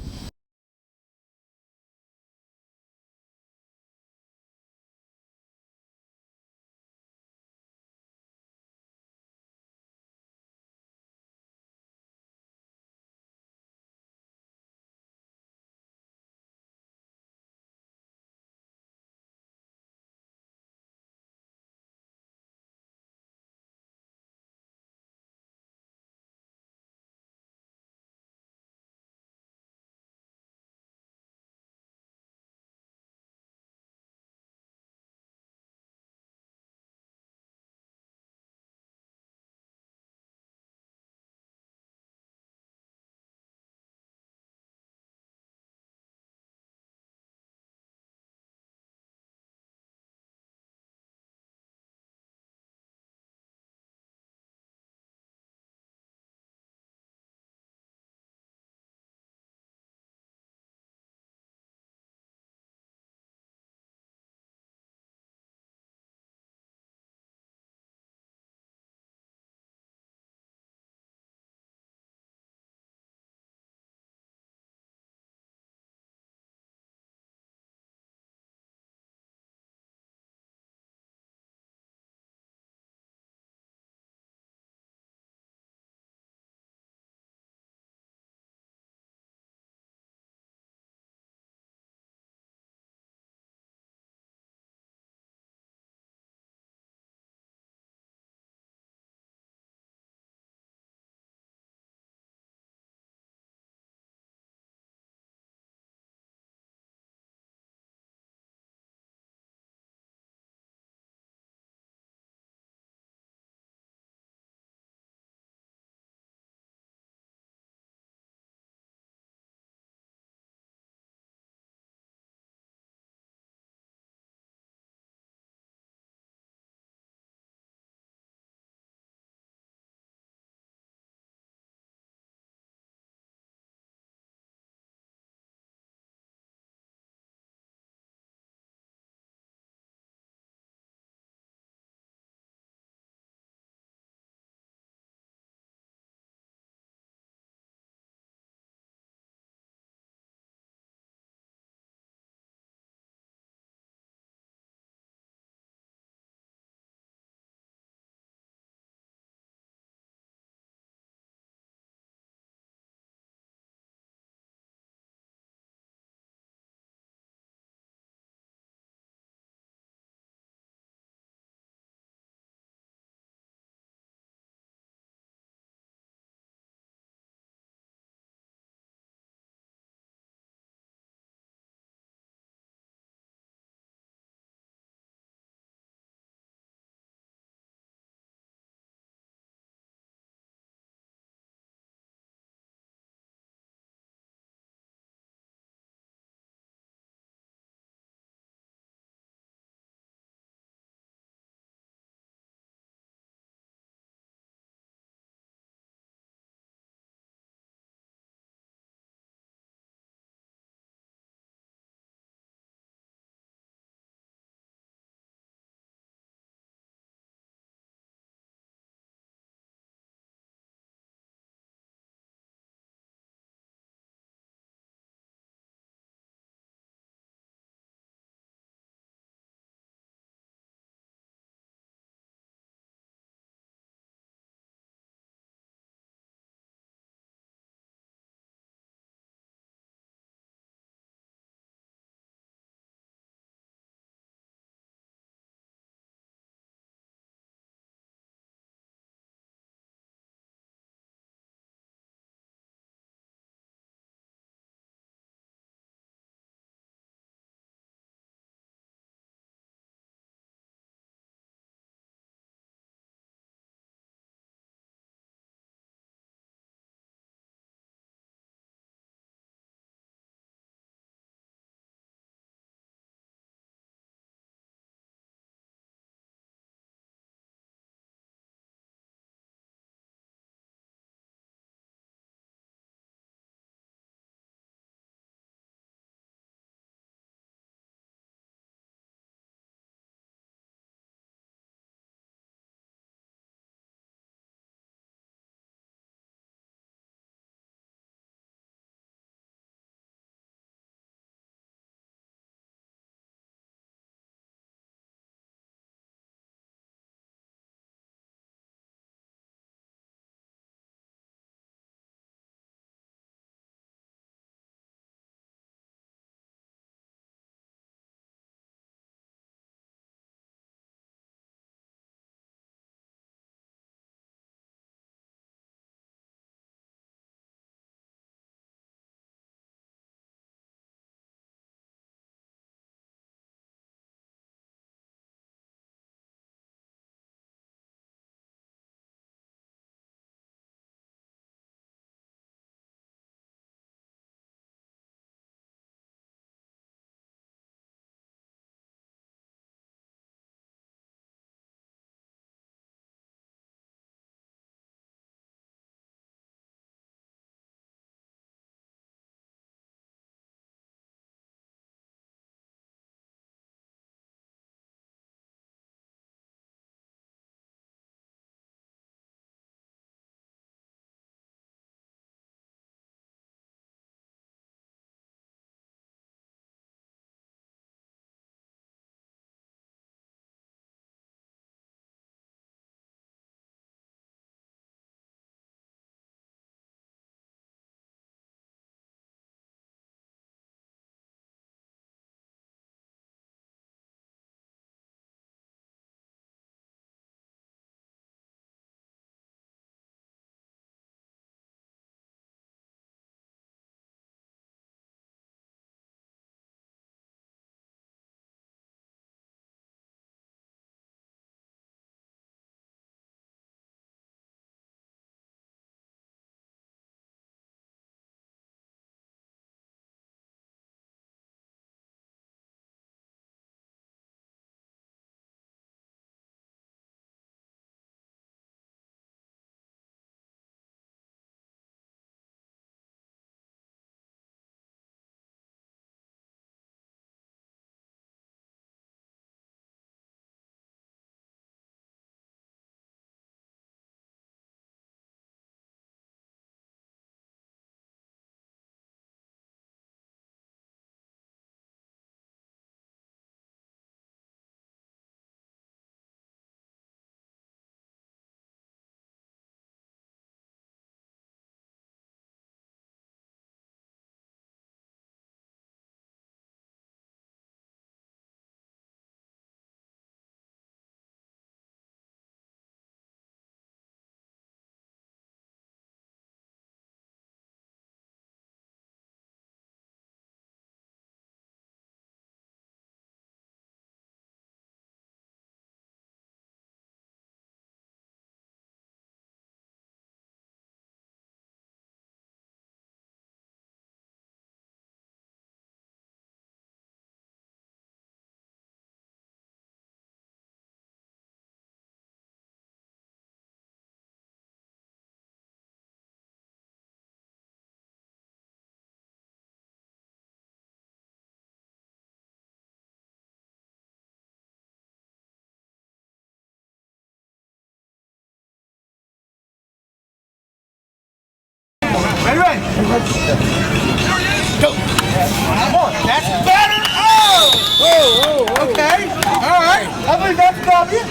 W.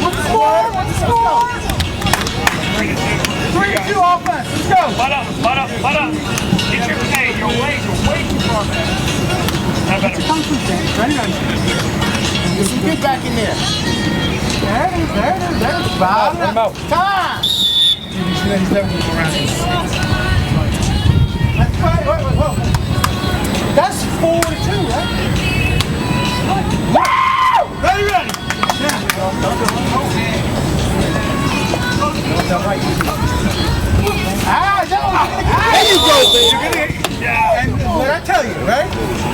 What's the score? What's the score? 3-2 offense. Let's go. Butt up. Get your pay. Your legs are way too far back. That better. Kung Fu thing. Ready? Get back in there. There it is. Time. He's never going to go around this. Whoa. That's 4-2, right? Wow! Ready? Yeah. There you go, baby. You're gonna and what I tell you, right?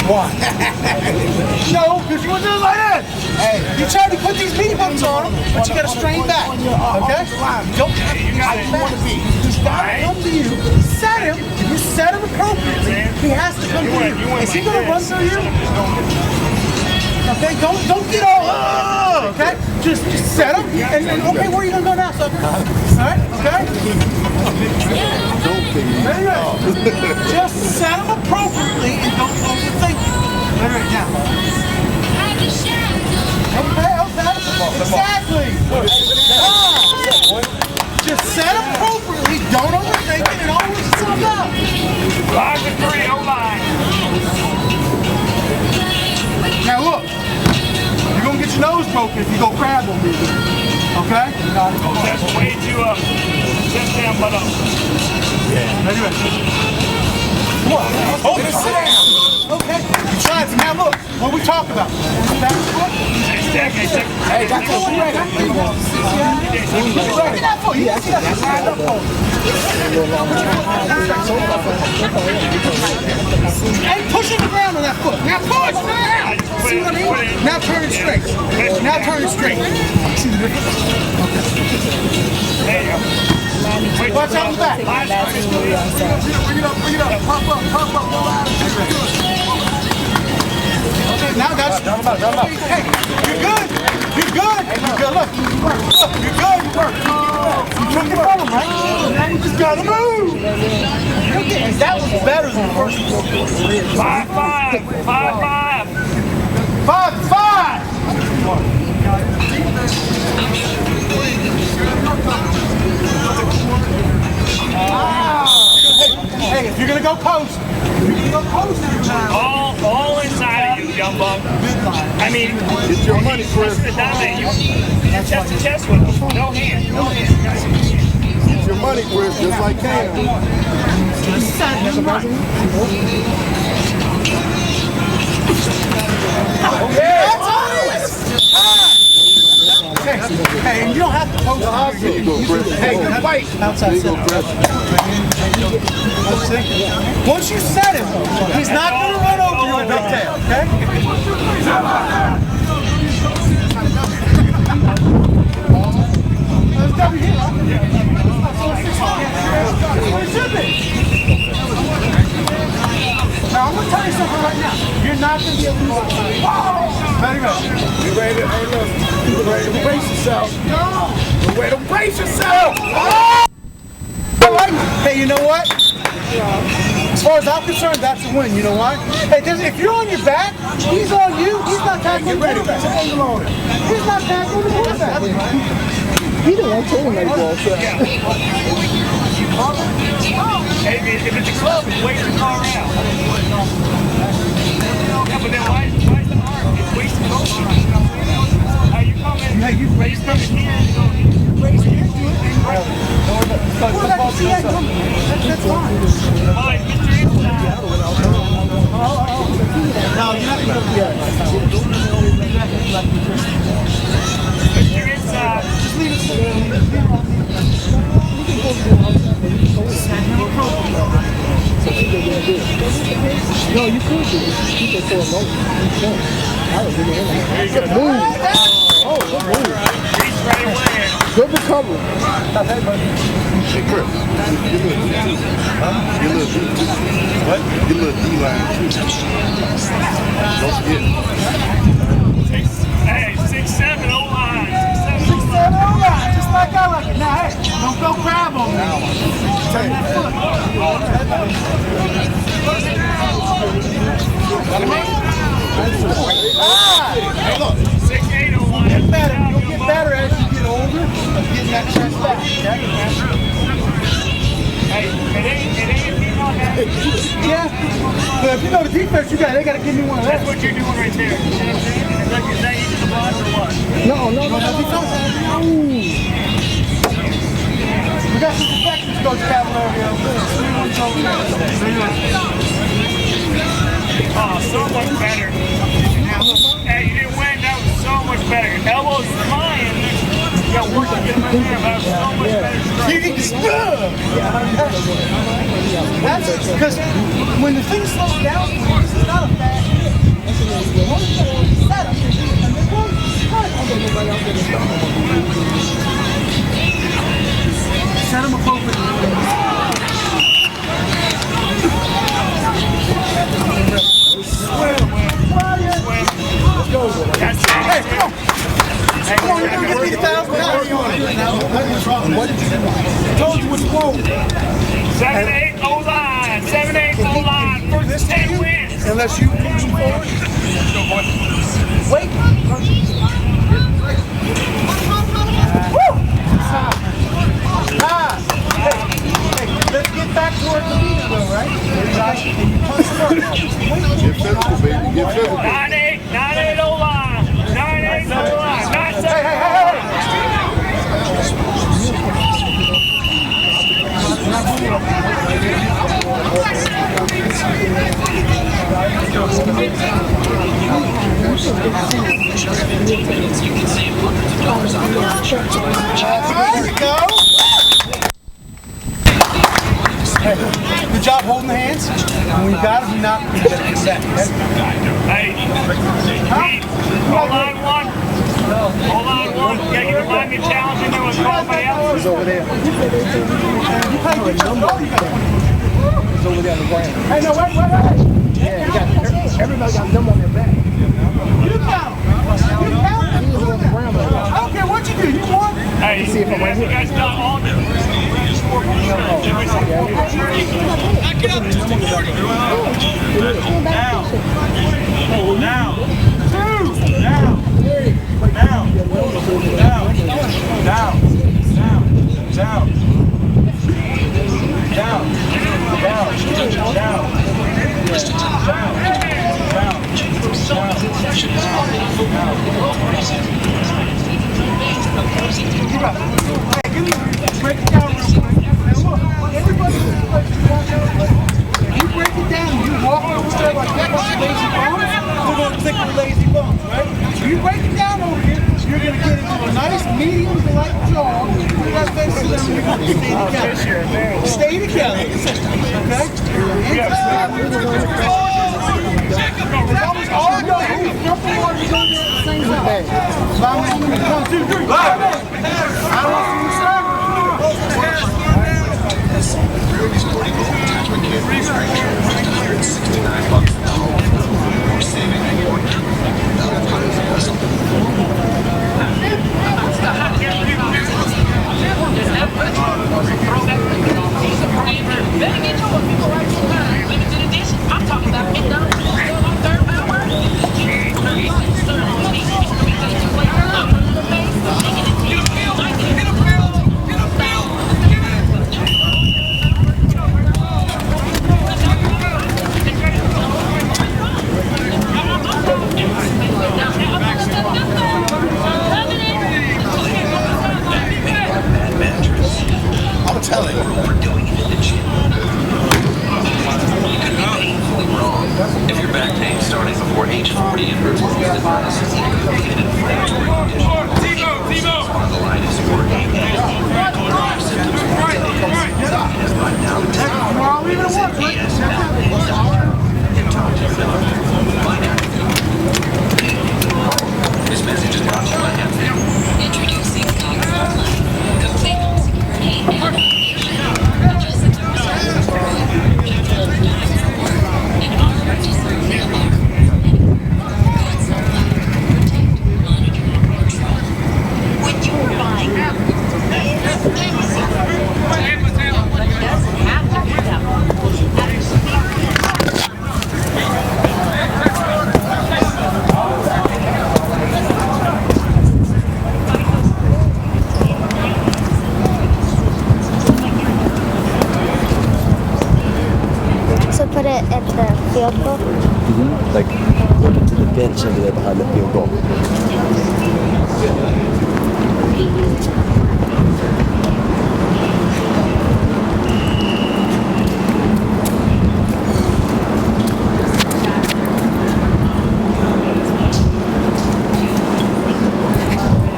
Why? No, because you want to do it like that. Hey, you try to put these knee bumps on him, but you got to strain back. Okay? Don't you got it. He's got to come to you. Set him. If you set him appropriately, he has to come to you. Is he going to run through you? Okay, don't get all okay? Just set him and okay, where are you gonna go now, sucker? Alright, okay? Ready? Just set him appropriately and don't overthink it. Ready now. Okay. Exactly. Just set appropriately, don't overthink it, and always yourself out. 5-3, O-line. Now look, you're gonna get your nose broken if you go crab on me. Okay? That's way too up. Just down, butt up. Ready? Come on. Hold it, sit down. Okay. You tried to. Now look, what we talk about. Hey, that's what we're ready. Look at that foot. You see that slide up foot. Hey, pushing the ground on that foot. Now push down. See what I mean? Now turn it straight. See the difference? Okay. There you go. Watch out the back. Bring it up. Pop up. Okay, now that's. Hey, you're good. Look, you're good. You took it from him, right? Now you just gotta move. Okay, that was better than the first one. 5-5. 5-5. Hey, if you're gonna go post, All inside of you, young buck. I mean, Get your money, Chris. you chest to chest with him. No hand. Get your money, Chris, just like Cam. Hey, and you don't have to post. There you go, Chris. Hey, fight outside. There you go, Chris. Once you set him, he's not going to run over you with no tail, okay? That's W here, right? That's where it should be. Now, I'm going to tell you something right now. You're not going to be able to do it. Very good. You ready to, hey, look, you ready to brace yourself. No! You ready to brace yourself. Hey, you know what? As far as I'm concerned, that's a win. You know why? Hey, if you're on your back, he's on you. He's not tackling the quarterback. He's not tackling the quarterback. He didn't want to tell him that ball. Hey, if it's a club, it's way too far out. Yeah, but then why is the arm? It's wasting both arms. How you coming? Hey, you Raise coming here and go here. raise here, do it, and right. See that coming. That's fine. Mike, get your inside. No, you're not going to be able Get your inside. Just leave it. No, you could do it. You could throw a note. You can't. I was really in there. Good move. Oh, good move. Reach right away. Good recovery. Hey, Chris, get a little D. What? Get a little D-line, too. Don't forget. Hey, 6-7 O-line. 6-7 O-line. Just like I like it. Now, hey, don't go grab on me. Turn that foot. Hey, look. 6-8 O-line. Get better. You'll that chest back. Hey, it ain't being on that. Yeah, but if you know the defense, they got to give me one of That's that. what you're doing right there. You see what I'm saying? Is that eating the blood or what? No, defense. We got some defections, Coach Cavallari. Oh, so much better. Hey, you didn't win. That was so much better. Your elbows flying. You got work to get in there. That was so much better. You can That's because when the thing slows down, it's not a bad hit. It's a setup. And the ball set him appropriately. That's it. Hey, come on. Come on, you're going to get me the $1,000. What did you do? I told you what's wrong. 7-8 O-line. 7-8 O-line. First 10 wins. Unless you move forward. Wait. Woo! Hey, let's get back towards the lead, though, right? Get physical, baby. Get physical. 9-8 O-line. 9-8 O-line. 9-7. Hey. There we go. Hey, good job holding the hands. When we got it, we knocked it back. Hey, O-line 1. O-line 1. You gotta get the line challenging there with everybody else. He's over there. He's over there on the ground. Hey, no, wait. Yeah, everybody got them on their back. You count. I don't care what you do. You won. Hey, you guys got all the Break it down real quick. And look, everybody in this place, if you break it down and you walk over there like that, like lazy bones, we're going to click with lazy bones, right? If you break it down over here, you're going to get into a nice medium to light jog. That's basically when you're going to stay together. Stay together. Okay? That was all go. Jump forward and go there at the same time. 1, 2, 3. I don't want you to serve. Sporting goal attachment kit is $169 for saving I'm talking about McDonald's on 3rd Power. I'm telling you, we're doing it in the gym. You could be painfully wrong. If your back pain started before age 40 and hurts more than this, it could be an inflammatory condition. Spondylitis or your symptoms are and by now the TES and talk to your doctor. Find out. This message is brought to you by Hempfield. Introducing complete home security and navigation. Just in an armor designed to protect, monitor, control. When you're buying it doesn't have to be that one. Like going to the bench over there behind the field goal.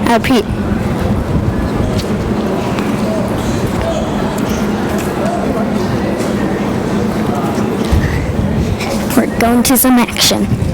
I repeat. We're going to some action.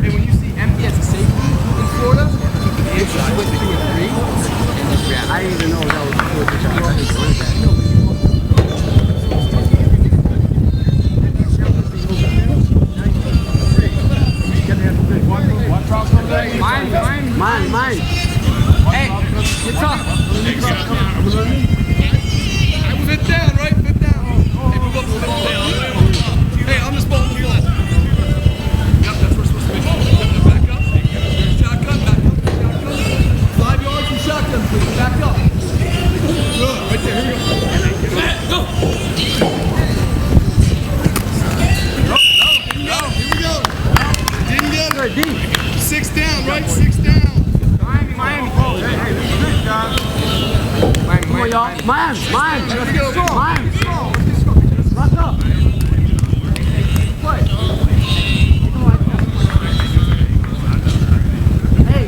Hey, when you see empty as a safety in Florida, it's split between 3 and just react. I didn't even know that was Mine. Hey, it's up. I was hit down, right? Hit down. Hey, move up, move up. Hey, on this ball, move left. Yep, that's where we're supposed to be. Back up. Shotgun, back up. 5 yards from shotgun, please. Back up. Good, right there, here we go. Matt, go. No, here we go. Didn't get it. 6 down, right? 6 down. Miami. Come on, y'all. Miami. Let's go. Miami. Lock up. Play. Hey.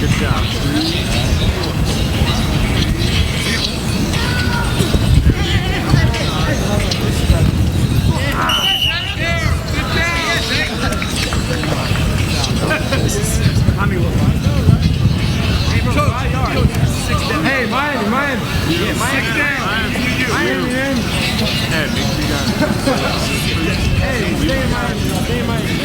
Good job. Hey, Miami. Yeah, Miami. Hey, stay in Miami.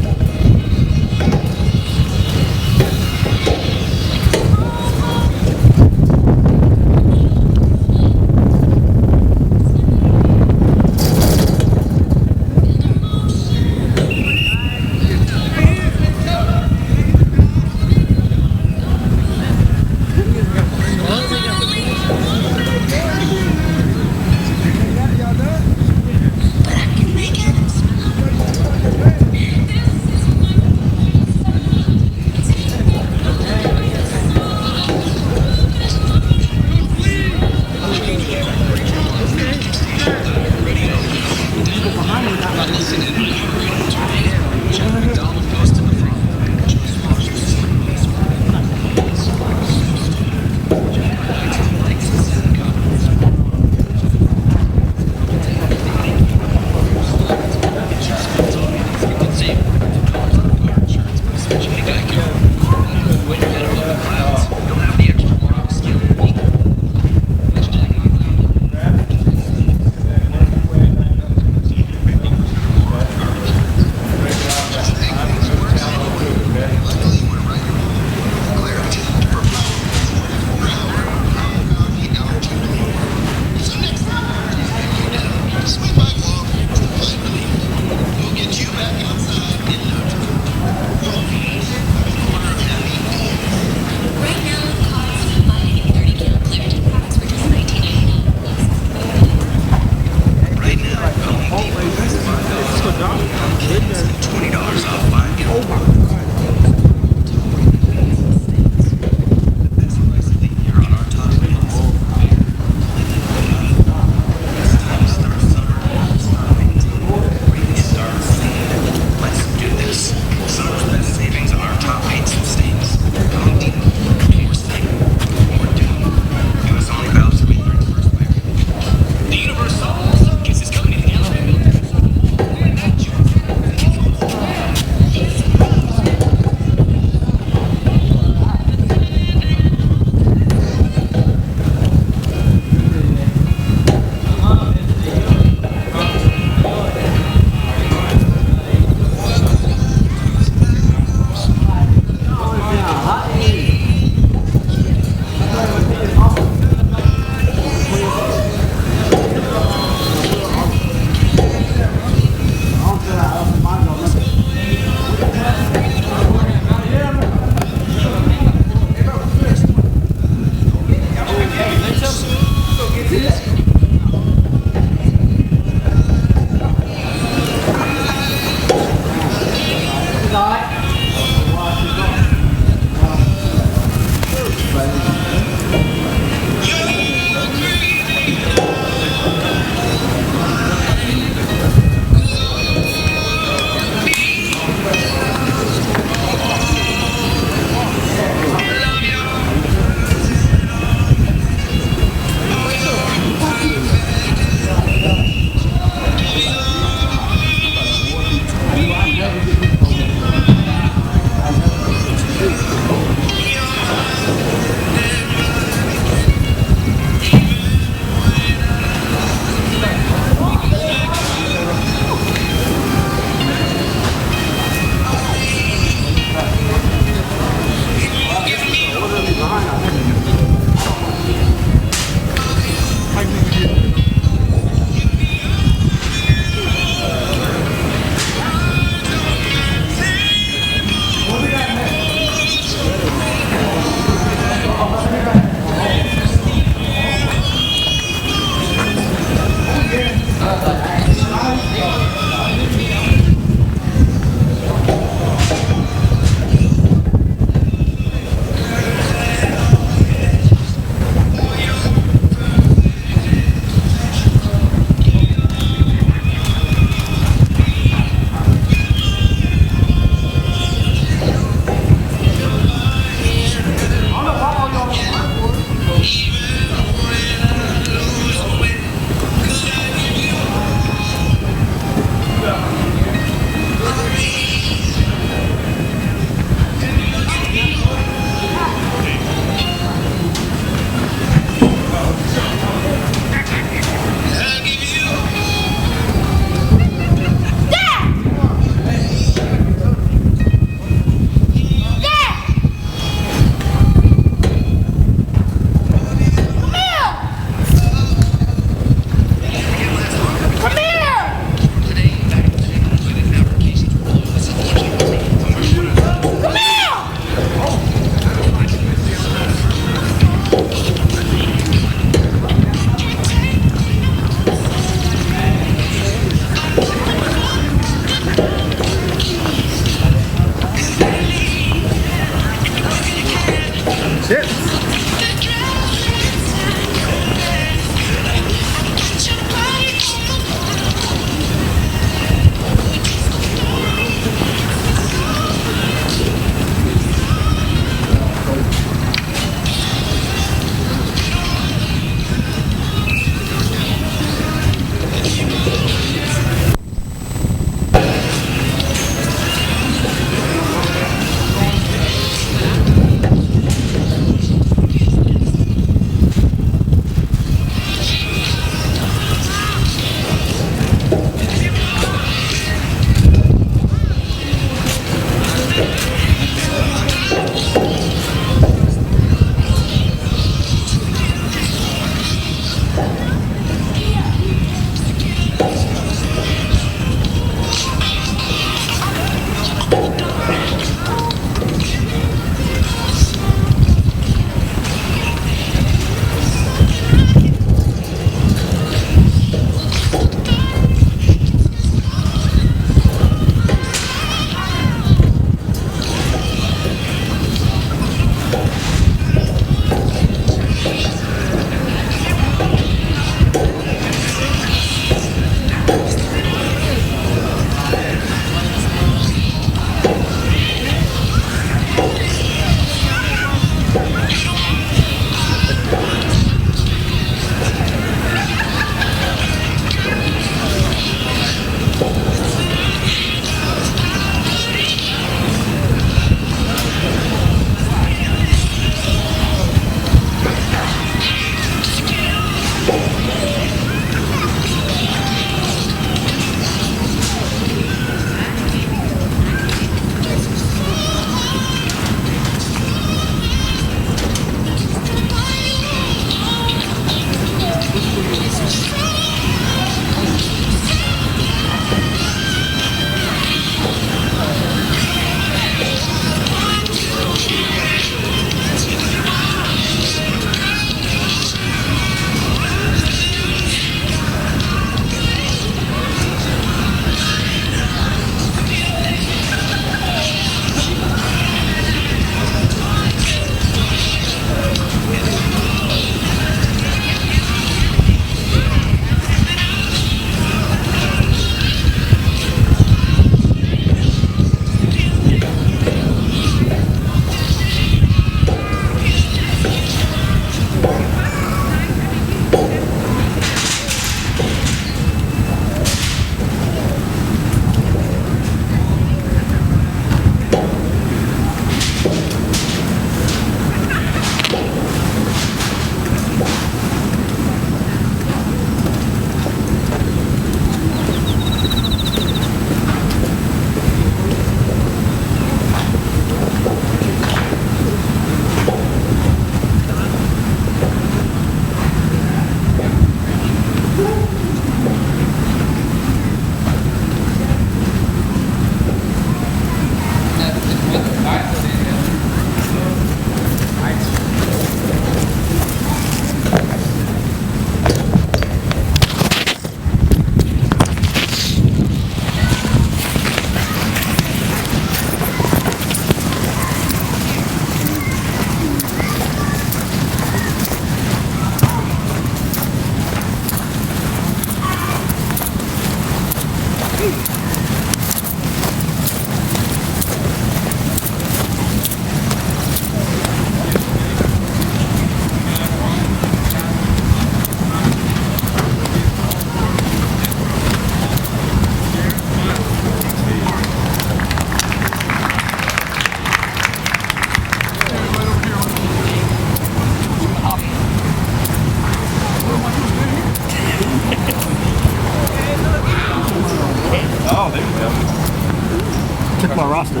Check my roster.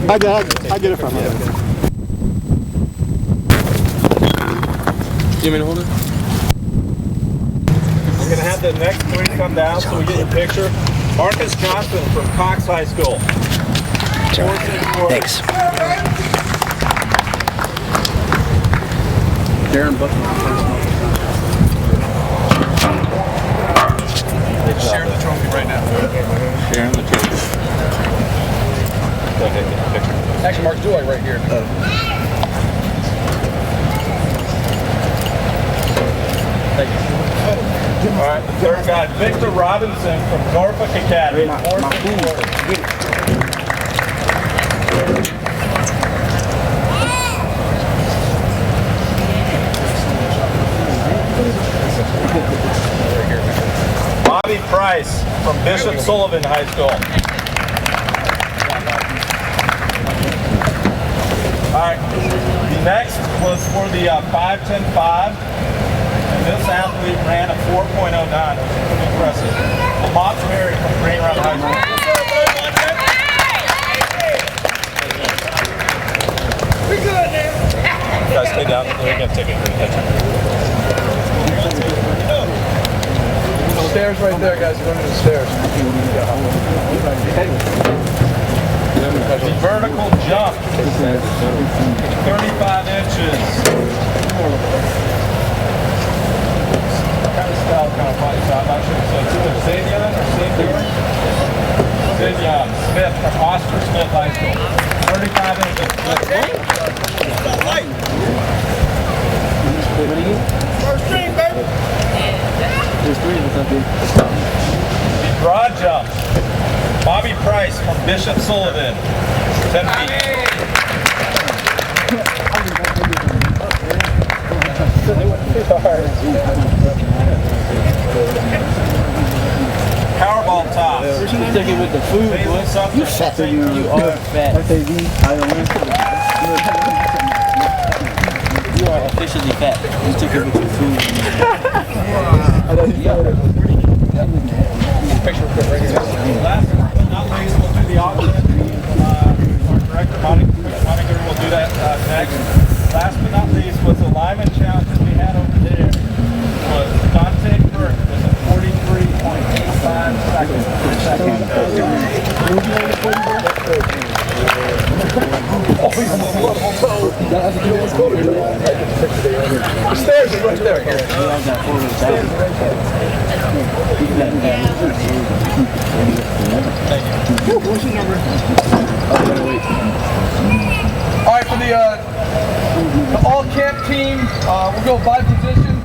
I get it from him. You want me to hold it? We're going to have the next three come down so we get your picture. Marcus Johnson from Cox High School. Thanks. Darren Butler. Sharing the trophy right now. Sharing the trophy. Actually, Mark, do like right here. All right, the third guy, Victor Robinson from Norfolk Academy. Bobby Price from Bishop Sullivan High School. All right, the next was for the 5-10-5. And this athlete ran a 4.09, which is pretty impressive. Lamont Perry from Green Rock High School. We good now. Guys, stay down. We're going to take a good picture. Stairs right there, guys. You're under the stairs. The vertical jump, 35 inches. Kind of style, kind of funny, so I'm not sure. So it's either Zaydian or Zaydian. Zaydian Smith from Oscar Smith High School. 35 inches. First string, baby. The broad jump, Bobby Price from Bishop Sullivan. 10 feet. Powerball toss. You took it with the food, boy. You fat. You are fat. You are officially fat. You took it with your food. Last but not least, we'll do the auction. Our director, Monica, will do that next. Last but not least was the lineman challenge that we had over there. Was Dante Burke with a 43.85 seconds. The stairs is right there. What's your number? All right, for the all-camp team, we'll go by position.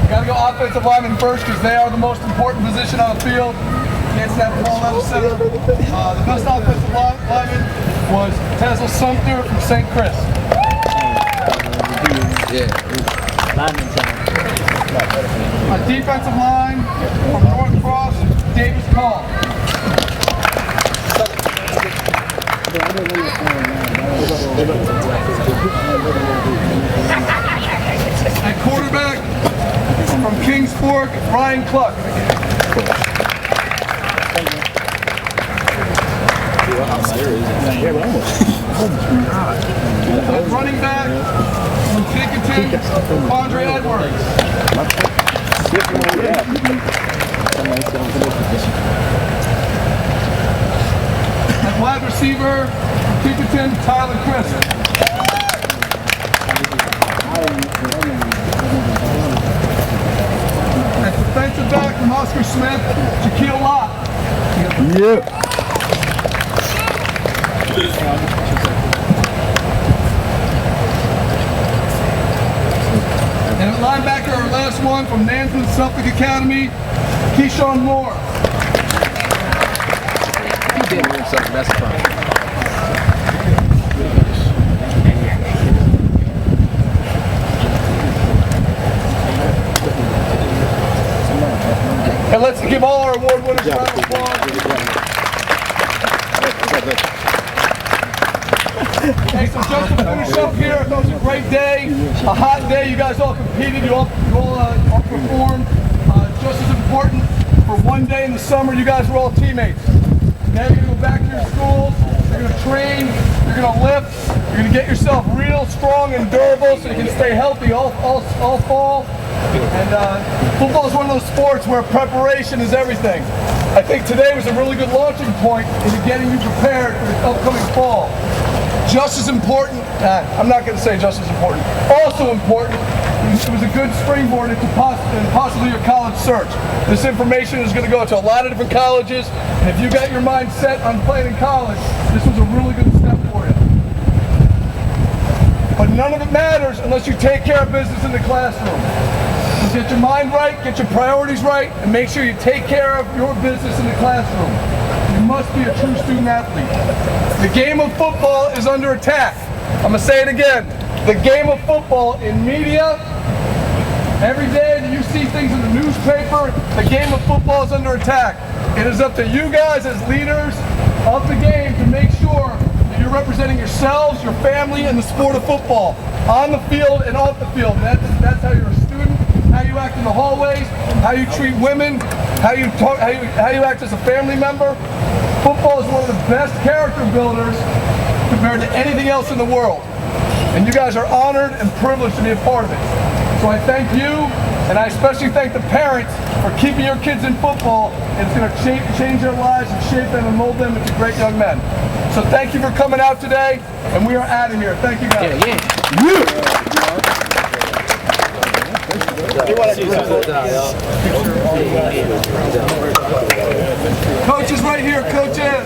Got to go offensive lineman first because they are the most important position on the field. Can't snap the ball out of center. The best offensive lineman was Tesla Sumter from St. Chris. A defensive line from North Cross, Davis Call. And quarterback from Kings Fork, Ryan Cluck. And running back from Pinkerton, Andre Edwards. And wide receiver from Pinkerton, Tyler Crisp. And defensive back from Oscar Smith, Shaquille Lott. Yeah. And at linebacker, our last one from Nanton Suffolk Academy, Keyshawn Moore. And let's give all our award winners a round of applause. Hey, so just to finish up here, it was a great day, a hot day. You guys all competed, you all performed. Just as important, for one day in the summer, you guys were all teammates. Now you're going to go back to your schools, you're going to train, you're going to lift, you're going to get yourself real strong and durable so you can stay healthy all fall. And football is one of those sports where preparation is everything. I think today was a really good launching point into getting you prepared for the upcoming fall. Just as important, I'm not going to say just as important, also important, it was a good springboard into possibly your college search. This information is going to go to a lot of different colleges, and if you got your mind set on playing in college, this was a really good step for you. But none of it matters unless you take care of business in the classroom. So get your mind right, get your priorities right, and make sure you take care of your business in the classroom. You must be a true student athlete. The game of football is under attack. I'm going to say it again. The game of football in media, every day that you see things in the newspaper, the game of football is under attack. It is up to you guys as leaders of the game to make sure that you're representing yourselves, your family, and the sport of football on the field and off the field. That's how you're a student, how you act in the hallways, how you treat women, how you talk, how you act as a family member. Football is one of the best character builders compared to anything else in the world. And you guys are honored and privileged to be a part of it. So I thank you, and I especially thank the parents for keeping your kids in football. It's going to change their lives and shape them and mold them into great young men. So thank you for coming out today, and we are out of here. Thank you guys. Coaches right here, coaches.